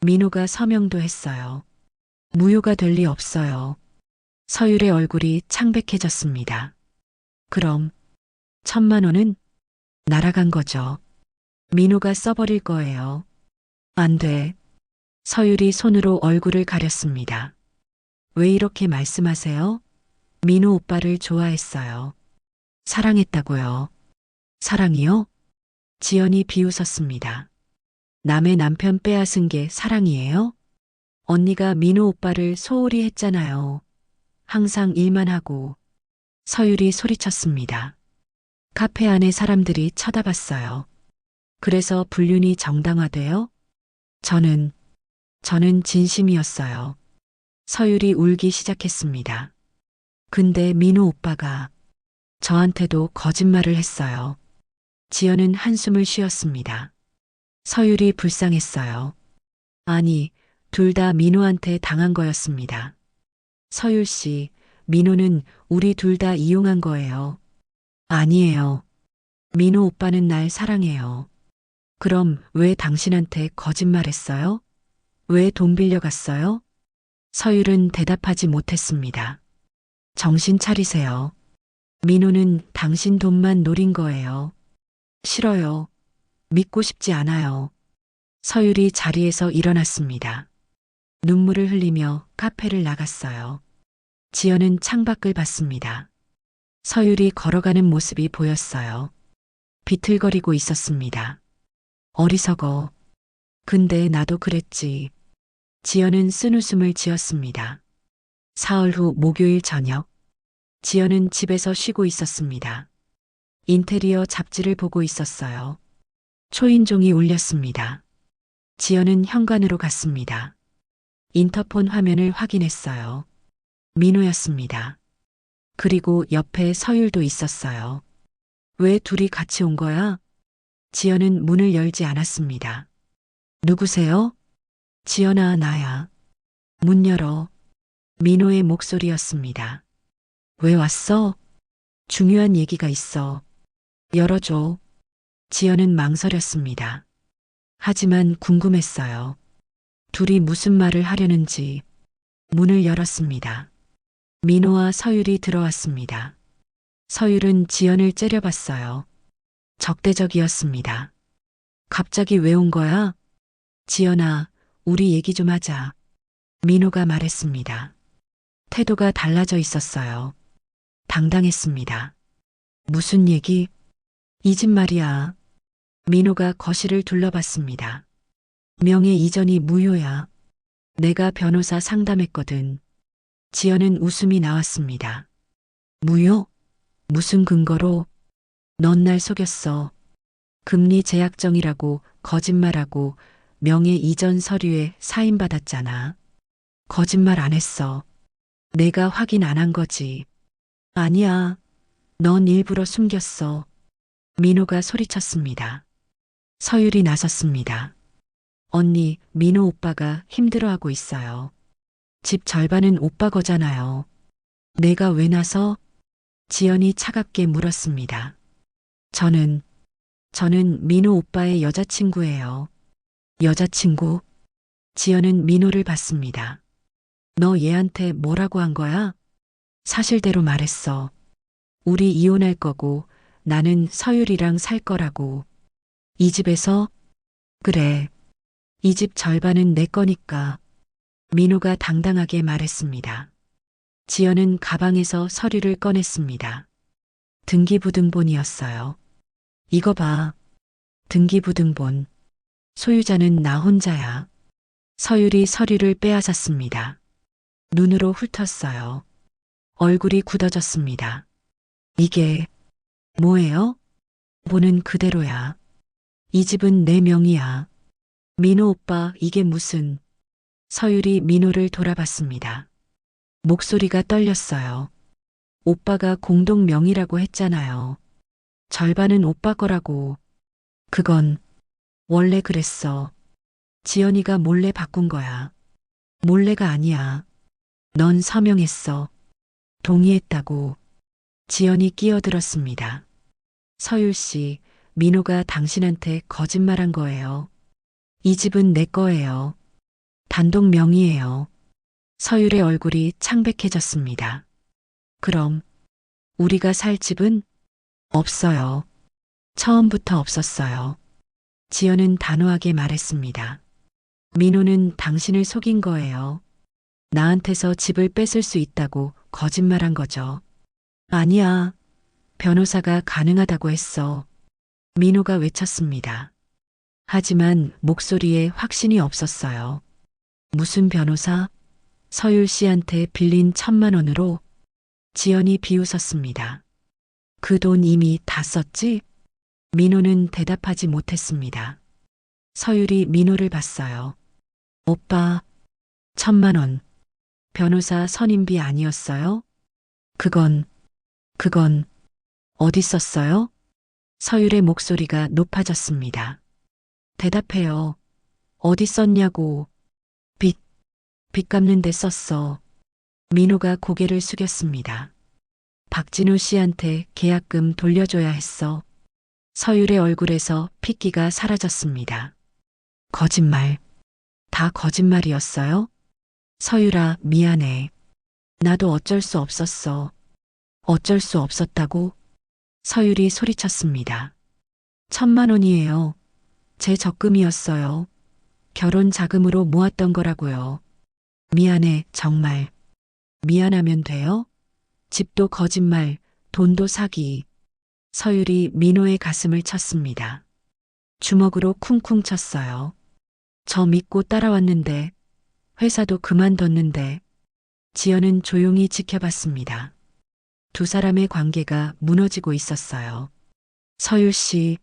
민호가 서명도 했어요. 무효가 될 리 없어요. 서율의 얼굴이 창백해졌습니다. 그럼 1,000만 원은 날아간 거죠. 민호가 써버릴 거예요. 안 돼. 서율이 손으로 얼굴을 가렸습니다. 왜 이렇게 말씀하세요? 민호 오빠를 좋아했어요. 사랑했다고요. 사랑이요? 지연이 비웃었습니다. 남의 남편 빼앗은 게 사랑이에요? 언니가 민호 오빠를 소홀히 했잖아요. 항상 일만 하고. 서율이 소리쳤습니다. 카페 안에 사람들이 쳐다봤어요. 그래서 불륜이 정당화돼요? 저는 진심이었어요. 서율이 울기 시작했습니다. 근데 민호 오빠가 저한테도 거짓말을 했어요. 지연은 한숨을 쉬었습니다. 서율이 불쌍했어요. 아니, 둘 다 민호한테 당한 거였습니다. 서율 씨, 민호는 우리 둘 다 이용한 거예요. 아니에요. 민호 오빠는 날 사랑해요. 그럼 왜 당신한테 거짓말했어요? 왜 돈 빌려갔어요? 서율은 대답하지 못했습니다. 정신 차리세요. 민호는 당신 돈만 노린 거예요. 싫어요. 믿고 싶지 않아요. 서율이 자리에서 일어났습니다. 눈물을 흘리며 카페를 나갔어요. 지연은 창밖을 봤습니다. 서율이 걸어가는 모습이 보였어요. 비틀거리고 있었습니다. 어리석어. 근데 나도 그랬지. 지연은 쓴웃음을 지었습니다. 사흘 후 목요일 저녁. 지연은 집에서 쉬고 있었습니다. 인테리어 잡지를 보고 있었어요. 초인종이 울렸습니다. 지연은 현관으로 갔습니다. 인터폰 화면을 확인했어요. 민호였습니다. 그리고 옆에 서율도 있었어요. 왜 둘이 같이 온 거야? 지연은 문을 열지 않았습니다. 누구세요? 지연아, 나야. 문 열어. 민호의 목소리였습니다. 왜 왔어? 중요한 얘기가 있어. 열어줘. 지연은 망설였습니다. 하지만 궁금했어요. 둘이 무슨 말을 하려는지. 문을 열었습니다. 민호와 서율이 들어왔습니다. 서율은 지연을 째려봤어요. 적대적이었습니다. 갑자기 왜 온 거야? 지연아, 우리 얘기 좀 하자. 민호가 말했습니다. 태도가 달라져 있었어요. 당당했습니다. 무슨 얘기? 이 집 말이야. 민호가 거실을 둘러봤습니다. 명예 이전이 무효야. 내가 변호사 상담했거든. 지연은 웃음이 나왔습니다. 무효? 무슨 근거로? 넌 날 속였어. 금리 제약정이라고 거짓말하고 명예 이전 서류에 사인받았잖아. 거짓말 안 했어. 내가 확인 안 한 거지. 아니야. 넌 일부러 숨겼어. 민호가 소리쳤습니다. 서율이 나섰습니다. 언니, 민호 오빠가 힘들어하고 있어요. 집 절반은 오빠 거잖아요. 내가 왜 나서? 지연이 차갑게 물었습니다. 저는 민호 오빠의 여자친구예요. 여자친구? 지연은 민호를 봤습니다. 너 얘한테 뭐라고 한 거야? 사실대로 말했어. 우리 이혼할 거고 나는 서율이랑 살 거라고. 이 집에서? 그래. 이 집 절반은 내 거니까. 민호가 당당하게 말했습니다. 지연은 가방에서 서류를 꺼냈습니다. 등기부등본이었어요. 이거 봐. 등기부등본. 소유자는 나 혼자야. 서율이 서류를 빼앗았습니다. 눈으로 훑었어요. 얼굴이 굳어졌습니다. 이게 뭐예요? 보는 그대로야. 이 집은 내 명의야. 민호 오빠, 이게 무슨... 서율이 민호를 돌아봤습니다. 목소리가 떨렸어요. 오빠가 공동 명의라고 했잖아요. 절반은 오빠 거라고. 그건 원래 그랬어. 지연이가 몰래 바꾼 거야. 몰래가 아니야. 넌 서명했어. 동의했다고. 지연이 끼어들었습니다. 서율 씨, 민호가 당신한테 거짓말한 거예요. 이 집은 내 거예요. 단독 명의예요. 서율의 얼굴이 창백해졌습니다. 그럼 우리가 살 집은? 없어요. 처음부터 없었어요. 지연은 단호하게 말했습니다. 민호는 당신을 속인 거예요. 나한테서 집을 뺏을 수 있다고 거짓말한 거죠. 아니야. 변호사가 가능하다고 했어. 민호가 외쳤습니다. 하지만 목소리에 확신이 없었어요. 무슨 변호사? 서율 씨한테 빌린 1,000만 원으로? 지연이 비웃었습니다. 그 돈 이미 다 썼지? 민호는 대답하지 못했습니다. 서율이 민호를 봤어요. 오빠, 1,000만 원. 변호사 선임비 아니었어요? 그건 어디 썼어요? 서율의 목소리가 높아졌습니다. 대답해요. 어디 썼냐고. 빚 갚는 데 썼어. 민호가 고개를 숙였습니다. 박진우 씨한테 계약금 돌려줘야 했어. 서율의 얼굴에서 핏기가 사라졌습니다. 거짓말. 다 거짓말이었어요? 서율아, 미안해. 나도 어쩔 수 없었어. 어쩔 수 없었다고? 서율이 소리쳤습니다. 1,000만 원이에요. 제 적금이었어요. 결혼 자금으로 모았던 거라고요. 미안해, 정말. 미안하면 돼요? 집도 거짓말, 돈도 사기. 서율이 민호의 가슴을 쳤습니다. 주먹으로 쿵쿵 쳤어요. 저 믿고 따라왔는데, 회사도 그만뒀는데, 지연은 조용히 지켜봤습니다. 두 사람의 관계가 무너지고 있었어요. 서율 씨,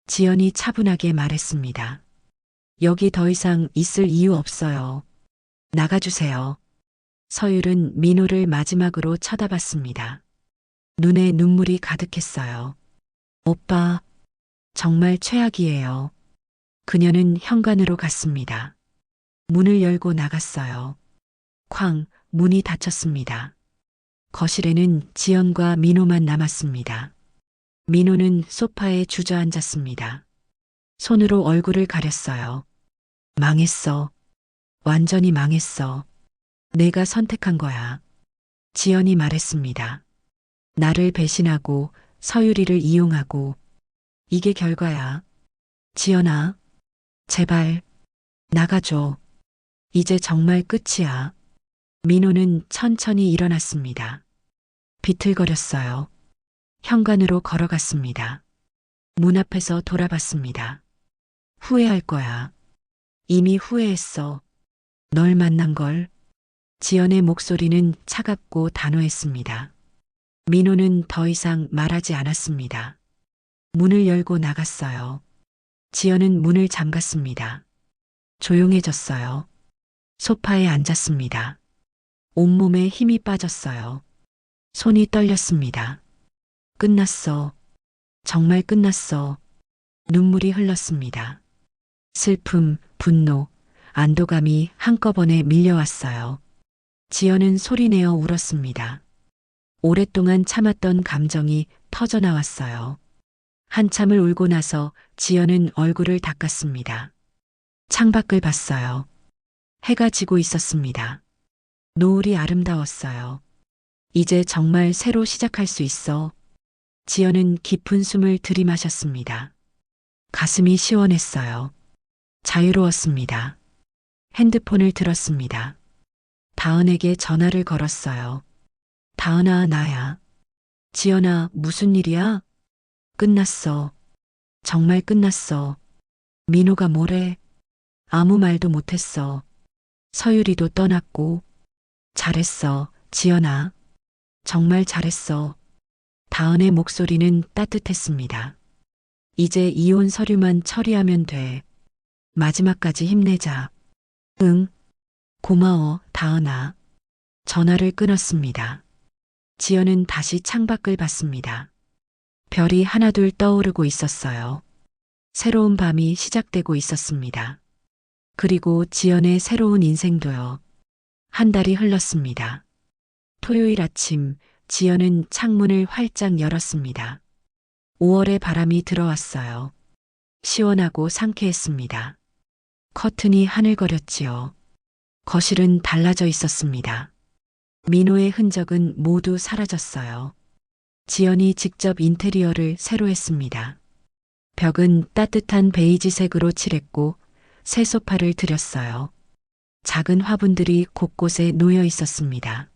지연이 차분하게 말했습니다. 여기 더 이상 있을 이유 없어요. 나가주세요. 서율은 민호를 마지막으로 쳐다봤습니다. 눈에 눈물이 가득했어요. 오빠, 정말 최악이에요. 그녀는 현관으로 갔습니다. 문을 열고 나갔어요. 쾅, 문이 닫혔습니다. 거실에는 지연과 민호만 남았습니다. 민호는 소파에 주저앉았습니다. 손으로 얼굴을 가렸어요. 망했어. 완전히 망했어. 내가 선택한 거야. 지연이 말했습니다. 나를 배신하고 서유리를 이용하고 이게 결과야. 지연아, 제발 나가줘. 이제 정말 끝이야. 민호는 천천히 일어났습니다. 비틀거렸어요. 현관으로 걸어갔습니다. 문 앞에서 돌아봤습니다. 후회할 거야. 이미 후회했어. 널 만난 걸. 지연의 목소리는 차갑고 단호했습니다. 민호는 더 이상 말하지 않았습니다. 문을 열고 나갔어요. 지연은 문을 잠갔습니다. 조용해졌어요. 소파에 앉았습니다. 온몸에 힘이 빠졌어요. 손이 떨렸습니다. 끝났어. 정말 끝났어. 눈물이 흘렀습니다. 슬픔, 분노, 안도감이 한꺼번에 밀려왔어요. 지연은 소리내어 울었습니다. 오랫동안 참았던 감정이 터져나왔어요. 한참을 울고 나서 지연은 얼굴을 닦았습니다. 창밖을 봤어요. 해가 지고 있었습니다. 노을이 아름다웠어요. 이제 정말 새로 시작할 수 있어. 지연은 깊은 숨을 들이마셨습니다. 가슴이 시원했어요. 자유로웠습니다. 핸드폰을 들었습니다. 다은에게 전화를 걸었어요. 다은아, 나야. 지연아, 무슨 일이야? 끝났어. 정말 끝났어. 민호가 뭐래? 아무 말도 못했어. 서유리도 떠났고. 잘했어, 지연아. 정말 잘했어. 다은의 목소리는 따뜻했습니다. 이제 이혼 서류만 처리하면 돼. 마지막까지 힘내자. 응. 고마워, 다은아. 전화를 끊었습니다. 지연은 다시 창밖을 봤습니다. 별이 하나둘 떠오르고 있었어요. 새로운 밤이 시작되고 있었습니다. 그리고 지연의 새로운 인생도요. 한 달이 흘렀습니다. 토요일 아침, 지연은 창문을 활짝 열었습니다. 5월의 바람이 들어왔어요. 시원하고 상쾌했습니다. 커튼이 하늘거렸지요. 거실은 달라져 있었습니다. 민호의 흔적은 모두 사라졌어요. 지연이 직접 인테리어를 새로 했습니다. 벽은 따뜻한 베이지색으로 칠했고 새 소파를 들였어요. 작은 화분들이 곳곳에 놓여 있었습니다.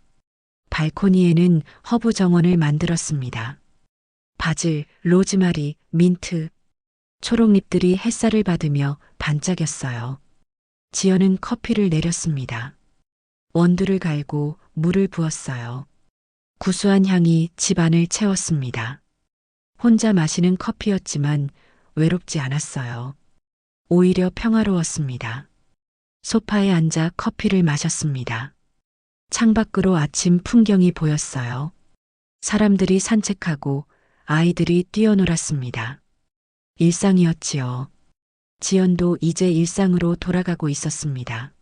발코니에는 허브 정원을 만들었습니다. 바질, 로즈마리, 민트, 초록잎들이 햇살을 받으며 반짝였어요. 지연은 커피를 내렸습니다. 원두를 갈고 물을 부었어요. 구수한 향이 집안을 채웠습니다. 혼자 마시는 커피였지만 외롭지 않았어요. 오히려 평화로웠습니다. 소파에 앉아 커피를 마셨습니다. 창밖으로 아침 풍경이 보였어요. 사람들이 산책하고 아이들이 뛰어놀았습니다. 일상이었지요. 지연도 이제 일상으로 돌아가고 있었습니다.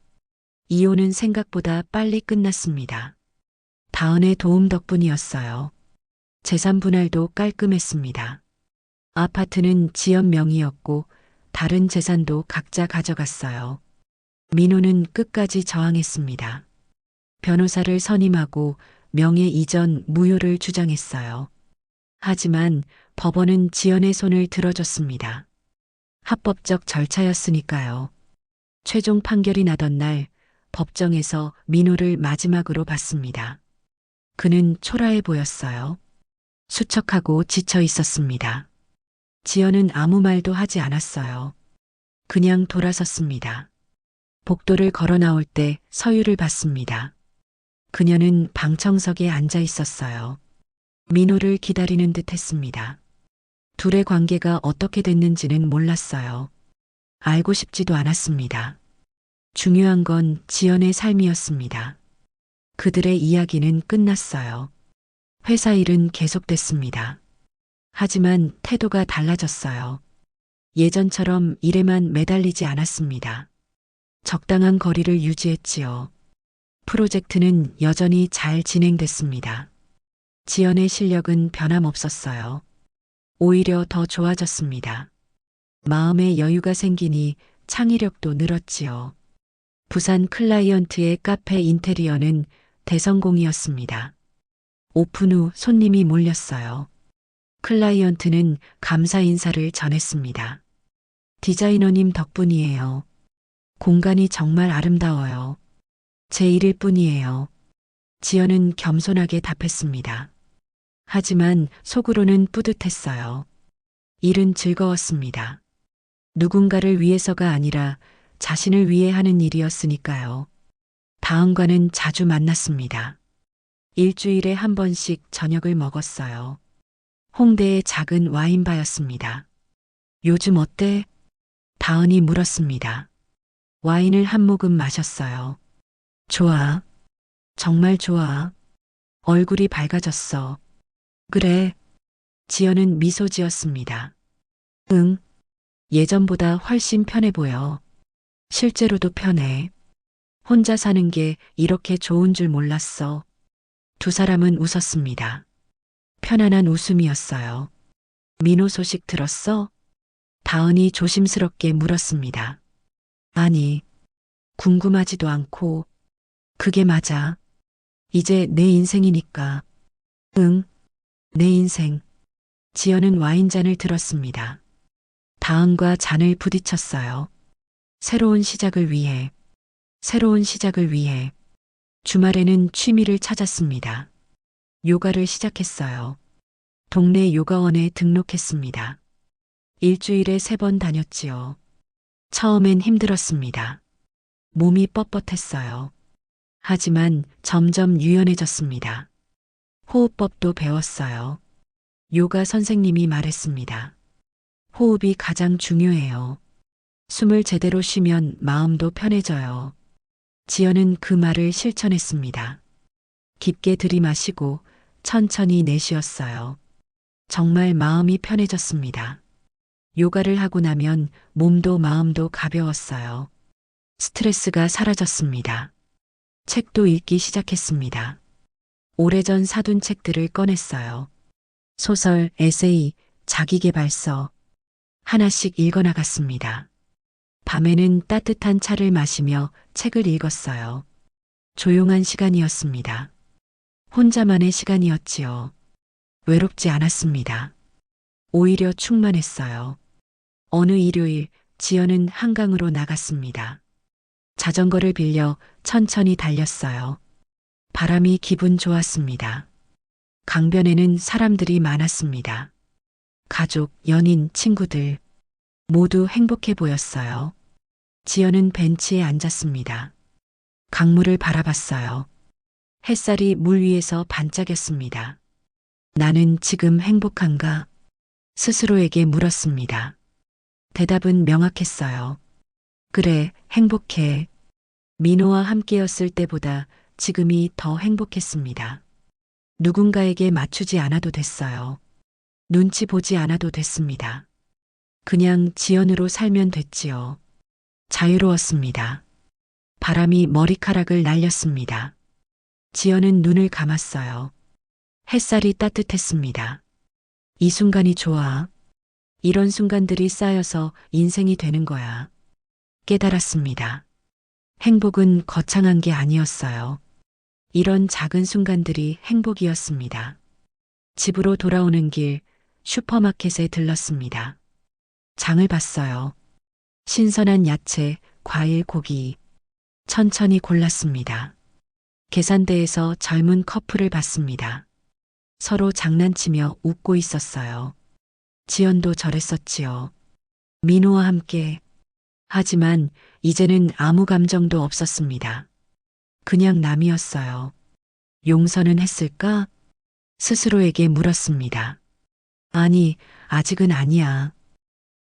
이혼은 생각보다 빨리 끝났습니다. 다은의 도움 덕분이었어요. 재산 분할도 깔끔했습니다. 아파트는 지연 명의였고 다른 재산도 각자 가져갔어요. 민호는 끝까지 저항했습니다. 변호사를 선임하고 명예 이전 무효를 주장했어요. 하지만 법원은 지연의 손을 들어줬습니다. 합법적 절차였으니까요. 최종 판결이 나던 날 법정에서 민호를 마지막으로 봤습니다. 그는 초라해 보였어요. 수척하고 지쳐 있었습니다. 지연은 아무 말도 하지 않았어요. 그냥 돌아섰습니다. 복도를 걸어 나올 때 서유를 봤습니다. 그녀는 방청석에 앉아 있었어요. 민호를 기다리는 듯 했습니다. 둘의 관계가 어떻게 됐는지는 몰랐어요. 알고 싶지도 않았습니다. 중요한 건 지연의 삶이었습니다. 그들의 이야기는 끝났어요. 회사 일은 계속됐습니다. 하지만 태도가 달라졌어요. 예전처럼 일에만 매달리지 않았습니다. 적당한 거리를 유지했지요. 프로젝트는 여전히 잘 진행됐습니다. 지연의 실력은 변함없었어요. 오히려 더 좋아졌습니다. 마음의 여유가 생기니 창의력도 늘었지요. 부산 클라이언트의 카페 인테리어는 대성공이었습니다. 오픈 후 손님이 몰렸어요. 클라이언트는 감사 인사를 전했습니다. 디자이너님 덕분이에요. 공간이 정말 아름다워요. 제 일일 뿐이에요. 지연은 겸손하게 답했습니다. 하지만 속으로는 뿌듯했어요. 일은 즐거웠습니다. 누군가를 위해서가 아니라 자신을 위해 하는 일이었으니까요. 다은과는 자주 만났습니다. 일주일에 한 번씩 저녁을 먹었어요. 홍대의 작은 와인바였습니다. 요즘 어때? 다은이 물었습니다. 와인을 한 모금 마셨어요. 좋아. 정말 좋아. 얼굴이 밝아졌어. 그래. 지연은 미소 지었습니다. 응. 예전보다 훨씬 편해 보여. 실제로도 편해. 혼자 사는 게 이렇게 좋은 줄 몰랐어. 두 사람은 웃었습니다. 편안한 웃음이었어요. 민호 소식 들었어? 다은이 조심스럽게 물었습니다. 아니, 궁금하지도 않고, 그게 맞아. 이제 내 인생이니까. 응, 내 인생. 지연은 와인잔을 들었습니다. 다은과 잔을 부딪혔어요. 새로운 시작을 위해, 새로운 시작을 위해. 주말에는 취미를 찾았습니다. 요가를 시작했어요. 동네 요가원에 등록했습니다. 일주일에 3번 다녔지요. 처음엔 힘들었습니다. 몸이 뻣뻣했어요. 하지만 점점 유연해졌습니다. 호흡법도 배웠어요. 요가 선생님이 말했습니다. 호흡이 가장 중요해요. 숨을 제대로 쉬면 마음도 편해져요. 지연은 그 말을 실천했습니다. 깊게 들이마시고 천천히 내쉬었어요. 정말 마음이 편해졌습니다. 요가를 하고 나면 몸도 마음도 가벼웠어요. 스트레스가 사라졌습니다. 책도 읽기 시작했습니다. 오래전 사둔 책들을 꺼냈어요. 소설, 에세이, 자기계발서 하나씩 읽어나갔습니다. 밤에는 따뜻한 차를 마시며 책을 읽었어요. 조용한 시간이었습니다. 혼자만의 시간이었지요. 외롭지 않았습니다. 오히려 충만했어요. 어느 일요일 지연은 한강으로 나갔습니다. 자전거를 빌려 천천히 달렸어요. 바람이 기분 좋았습니다. 강변에는 사람들이 많았습니다. 가족, 연인, 친구들 모두 행복해 보였어요. 지연은 벤치에 앉았습니다. 강물을 바라봤어요. 햇살이 물 위에서 반짝였습니다. 나는 지금 행복한가? 스스로에게 물었습니다. 대답은 명확했어요. 그래, 행복해. 민호와 함께였을 때보다 지금이 더 행복했습니다. 누군가에게 맞추지 않아도 됐어요. 눈치 보지 않아도 됐습니다. 그냥 지연으로 살면 됐지요. 자유로웠습니다. 바람이 머리카락을 날렸습니다. 지연은 눈을 감았어요. 햇살이 따뜻했습니다. 이 순간이 좋아. 이런 순간들이 쌓여서 인생이 되는 거야. 깨달았습니다. 행복은 거창한 게 아니었어요. 이런 작은 순간들이 행복이었습니다. 집으로 돌아오는 길 슈퍼마켓에 들렀습니다. 장을 봤어요. 신선한 야채, 과일, 고기. 천천히 골랐습니다. 계산대에서 젊은 커플을 봤습니다. 서로 장난치며 웃고 있었어요. 지연도 저랬었지요. 민호와 함께. 하지만 이제는 아무 감정도 없었습니다. 그냥 남이었어요. 용서는 했을까? 스스로에게 물었습니다. 아니, 아직은 아니야.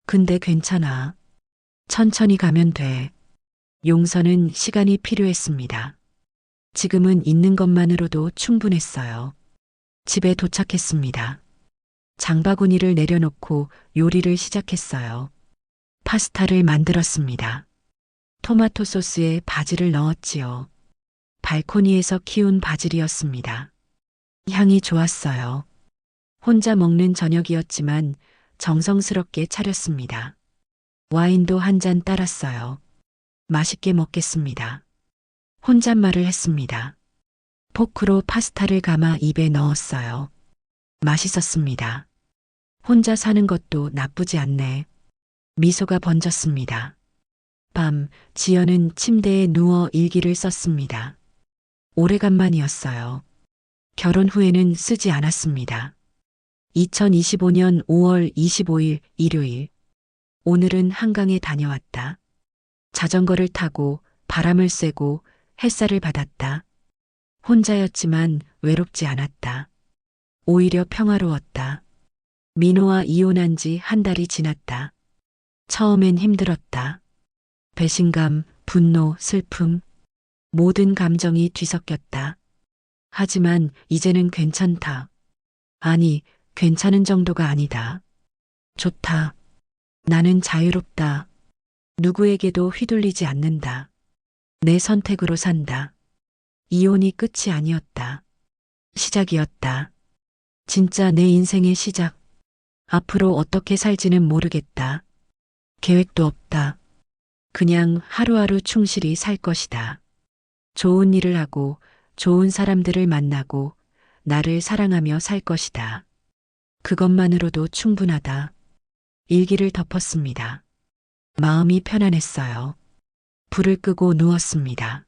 근데 괜찮아. 천천히 가면 돼. 용서는 시간이 필요했습니다. 지금은 있는 것만으로도 충분했어요. 집에 도착했습니다. 장바구니를 내려놓고 요리를 시작했어요. 파스타를 만들었습니다. 토마토 소스에 바질을 넣었지요. 발코니에서 키운 바질이었습니다. 향이 좋았어요. 혼자 먹는 저녁이었지만 정성스럽게 차렸습니다. 와인도 한 잔 따랐어요. 맛있게 먹겠습니다. 혼잣말을 했습니다. 포크로 파스타를 감아 입에 넣었어요. 맛있었습니다. 혼자 사는 것도 나쁘지 않네. 미소가 번졌습니다. 밤, 지연은 침대에 누워 일기를 썼습니다. 오래간만이었어요. 결혼 후에는 쓰지 않았습니다. 2025년 5월 25일 일요일. 오늘은 한강에 다녀왔다. 자전거를 타고 바람을 쐬고 햇살을 받았다. 혼자였지만 외롭지 않았다. 오히려 평화로웠다. 민호와 이혼한 지 한 달이 지났다. 처음엔 힘들었다. 배신감, 분노, 슬픔, 모든 감정이 뒤섞였다. 하지만 이제는 괜찮다. 아니, 괜찮은 정도가 아니다. 좋다. 나는 자유롭다. 누구에게도 휘둘리지 않는다. 내 선택으로 산다. 이혼이 끝이 아니었다. 시작이었다. 진짜 내 인생의 시작. 앞으로 어떻게 살지는 모르겠다. 계획도 없다. 그냥 하루하루 충실히 살 것이다. 좋은 일을 하고, 좋은 사람들을 만나고, 나를 사랑하며 살 것이다. 그것만으로도 충분하다. 일기를 덮었습니다. 마음이 편안했어요. 불을 끄고 누웠습니다.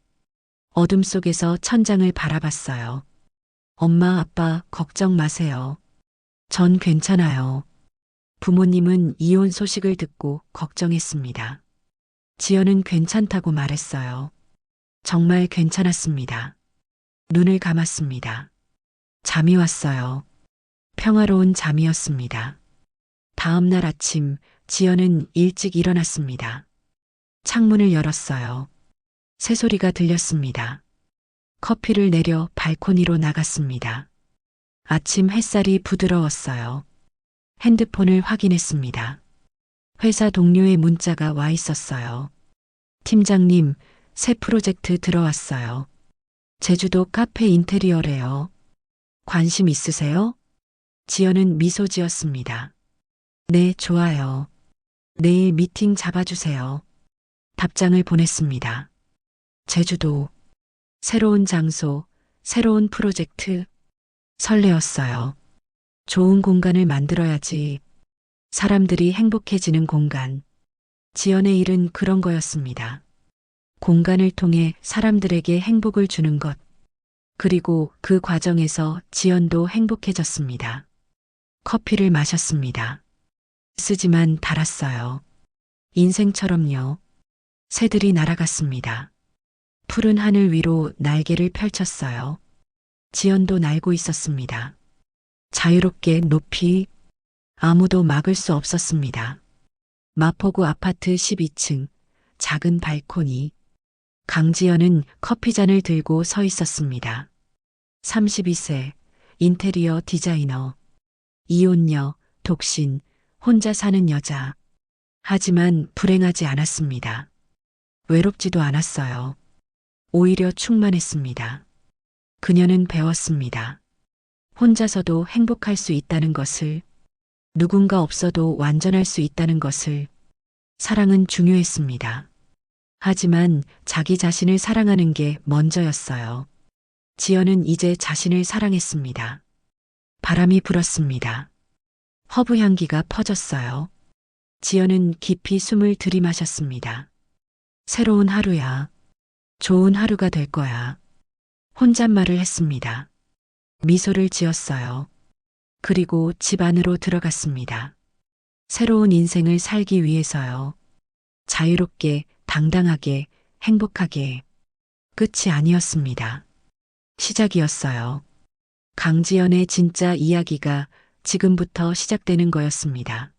어둠 속에서 천장을 바라봤어요. 엄마, 아빠, 걱정 마세요. 전 괜찮아요. 부모님은 이혼 소식을 듣고 걱정했습니다. 지연은 괜찮다고 말했어요. 정말 괜찮았습니다. 눈을 감았습니다. 잠이 왔어요. 평화로운 잠이었습니다. 다음 날 아침, 지연은 일찍 일어났습니다. 창문을 열었어요. 새소리가 들렸습니다. 커피를 내려 발코니로 나갔습니다. 아침 햇살이 부드러웠어요. 핸드폰을 확인했습니다. 회사 동료의 문자가 와 있었어요. 팀장님, 새 프로젝트 들어왔어요. 제주도 카페 인테리어래요. 관심 있으세요? 지연은 미소 지었습니다. 네, 좋아요. 내일 미팅 잡아주세요. 답장을 보냈습니다. 제주도. 새로운 장소, 새로운 프로젝트. 설레었어요. 좋은 공간을 만들어야지. 사람들이 행복해지는 공간. 지연의 일은 그런 거였습니다. 공간을 통해 사람들에게 행복을 주는 것. 그리고 그 과정에서 지연도 행복해졌습니다. 커피를 마셨습니다. 쓰지만 달았어요. 인생처럼요. 새들이 날아갔습니다. 푸른 하늘 위로 날개를 펼쳤어요. 지연도 날고 있었습니다. 자유롭게 높이. 아무도 막을 수 없었습니다. 마포구 아파트 12층, 작은 발코니. 강지연은 커피잔을 들고 서 있었습니다. 32세, 인테리어 디자이너. 이혼녀, 독신, 혼자 사는 여자. 하지만 불행하지 않았습니다. 외롭지도 않았어요. 오히려 충만했습니다. 그녀는 배웠습니다. 혼자서도 행복할 수 있다는 것을, 누군가 없어도 완전할 수 있다는 것을. 사랑은 중요했습니다. 하지만 자기 자신을 사랑하는 게 먼저였어요. 지연은 이제 자신을 사랑했습니다. 바람이 불었습니다. 허브 향기가 퍼졌어요. 지연은 깊이 숨을 들이마셨습니다. 새로운 하루야. 좋은 하루가 될 거야. 혼잣말을 했습니다. 미소를 지었어요. 그리고 집 안으로 들어갔습니다. 새로운 인생을 살기 위해서요. 자유롭게, 당당하게, 행복하게. 끝이 아니었습니다. 시작이었어요. 강지연의 진짜 이야기가 지금부터 시작되는 거였습니다.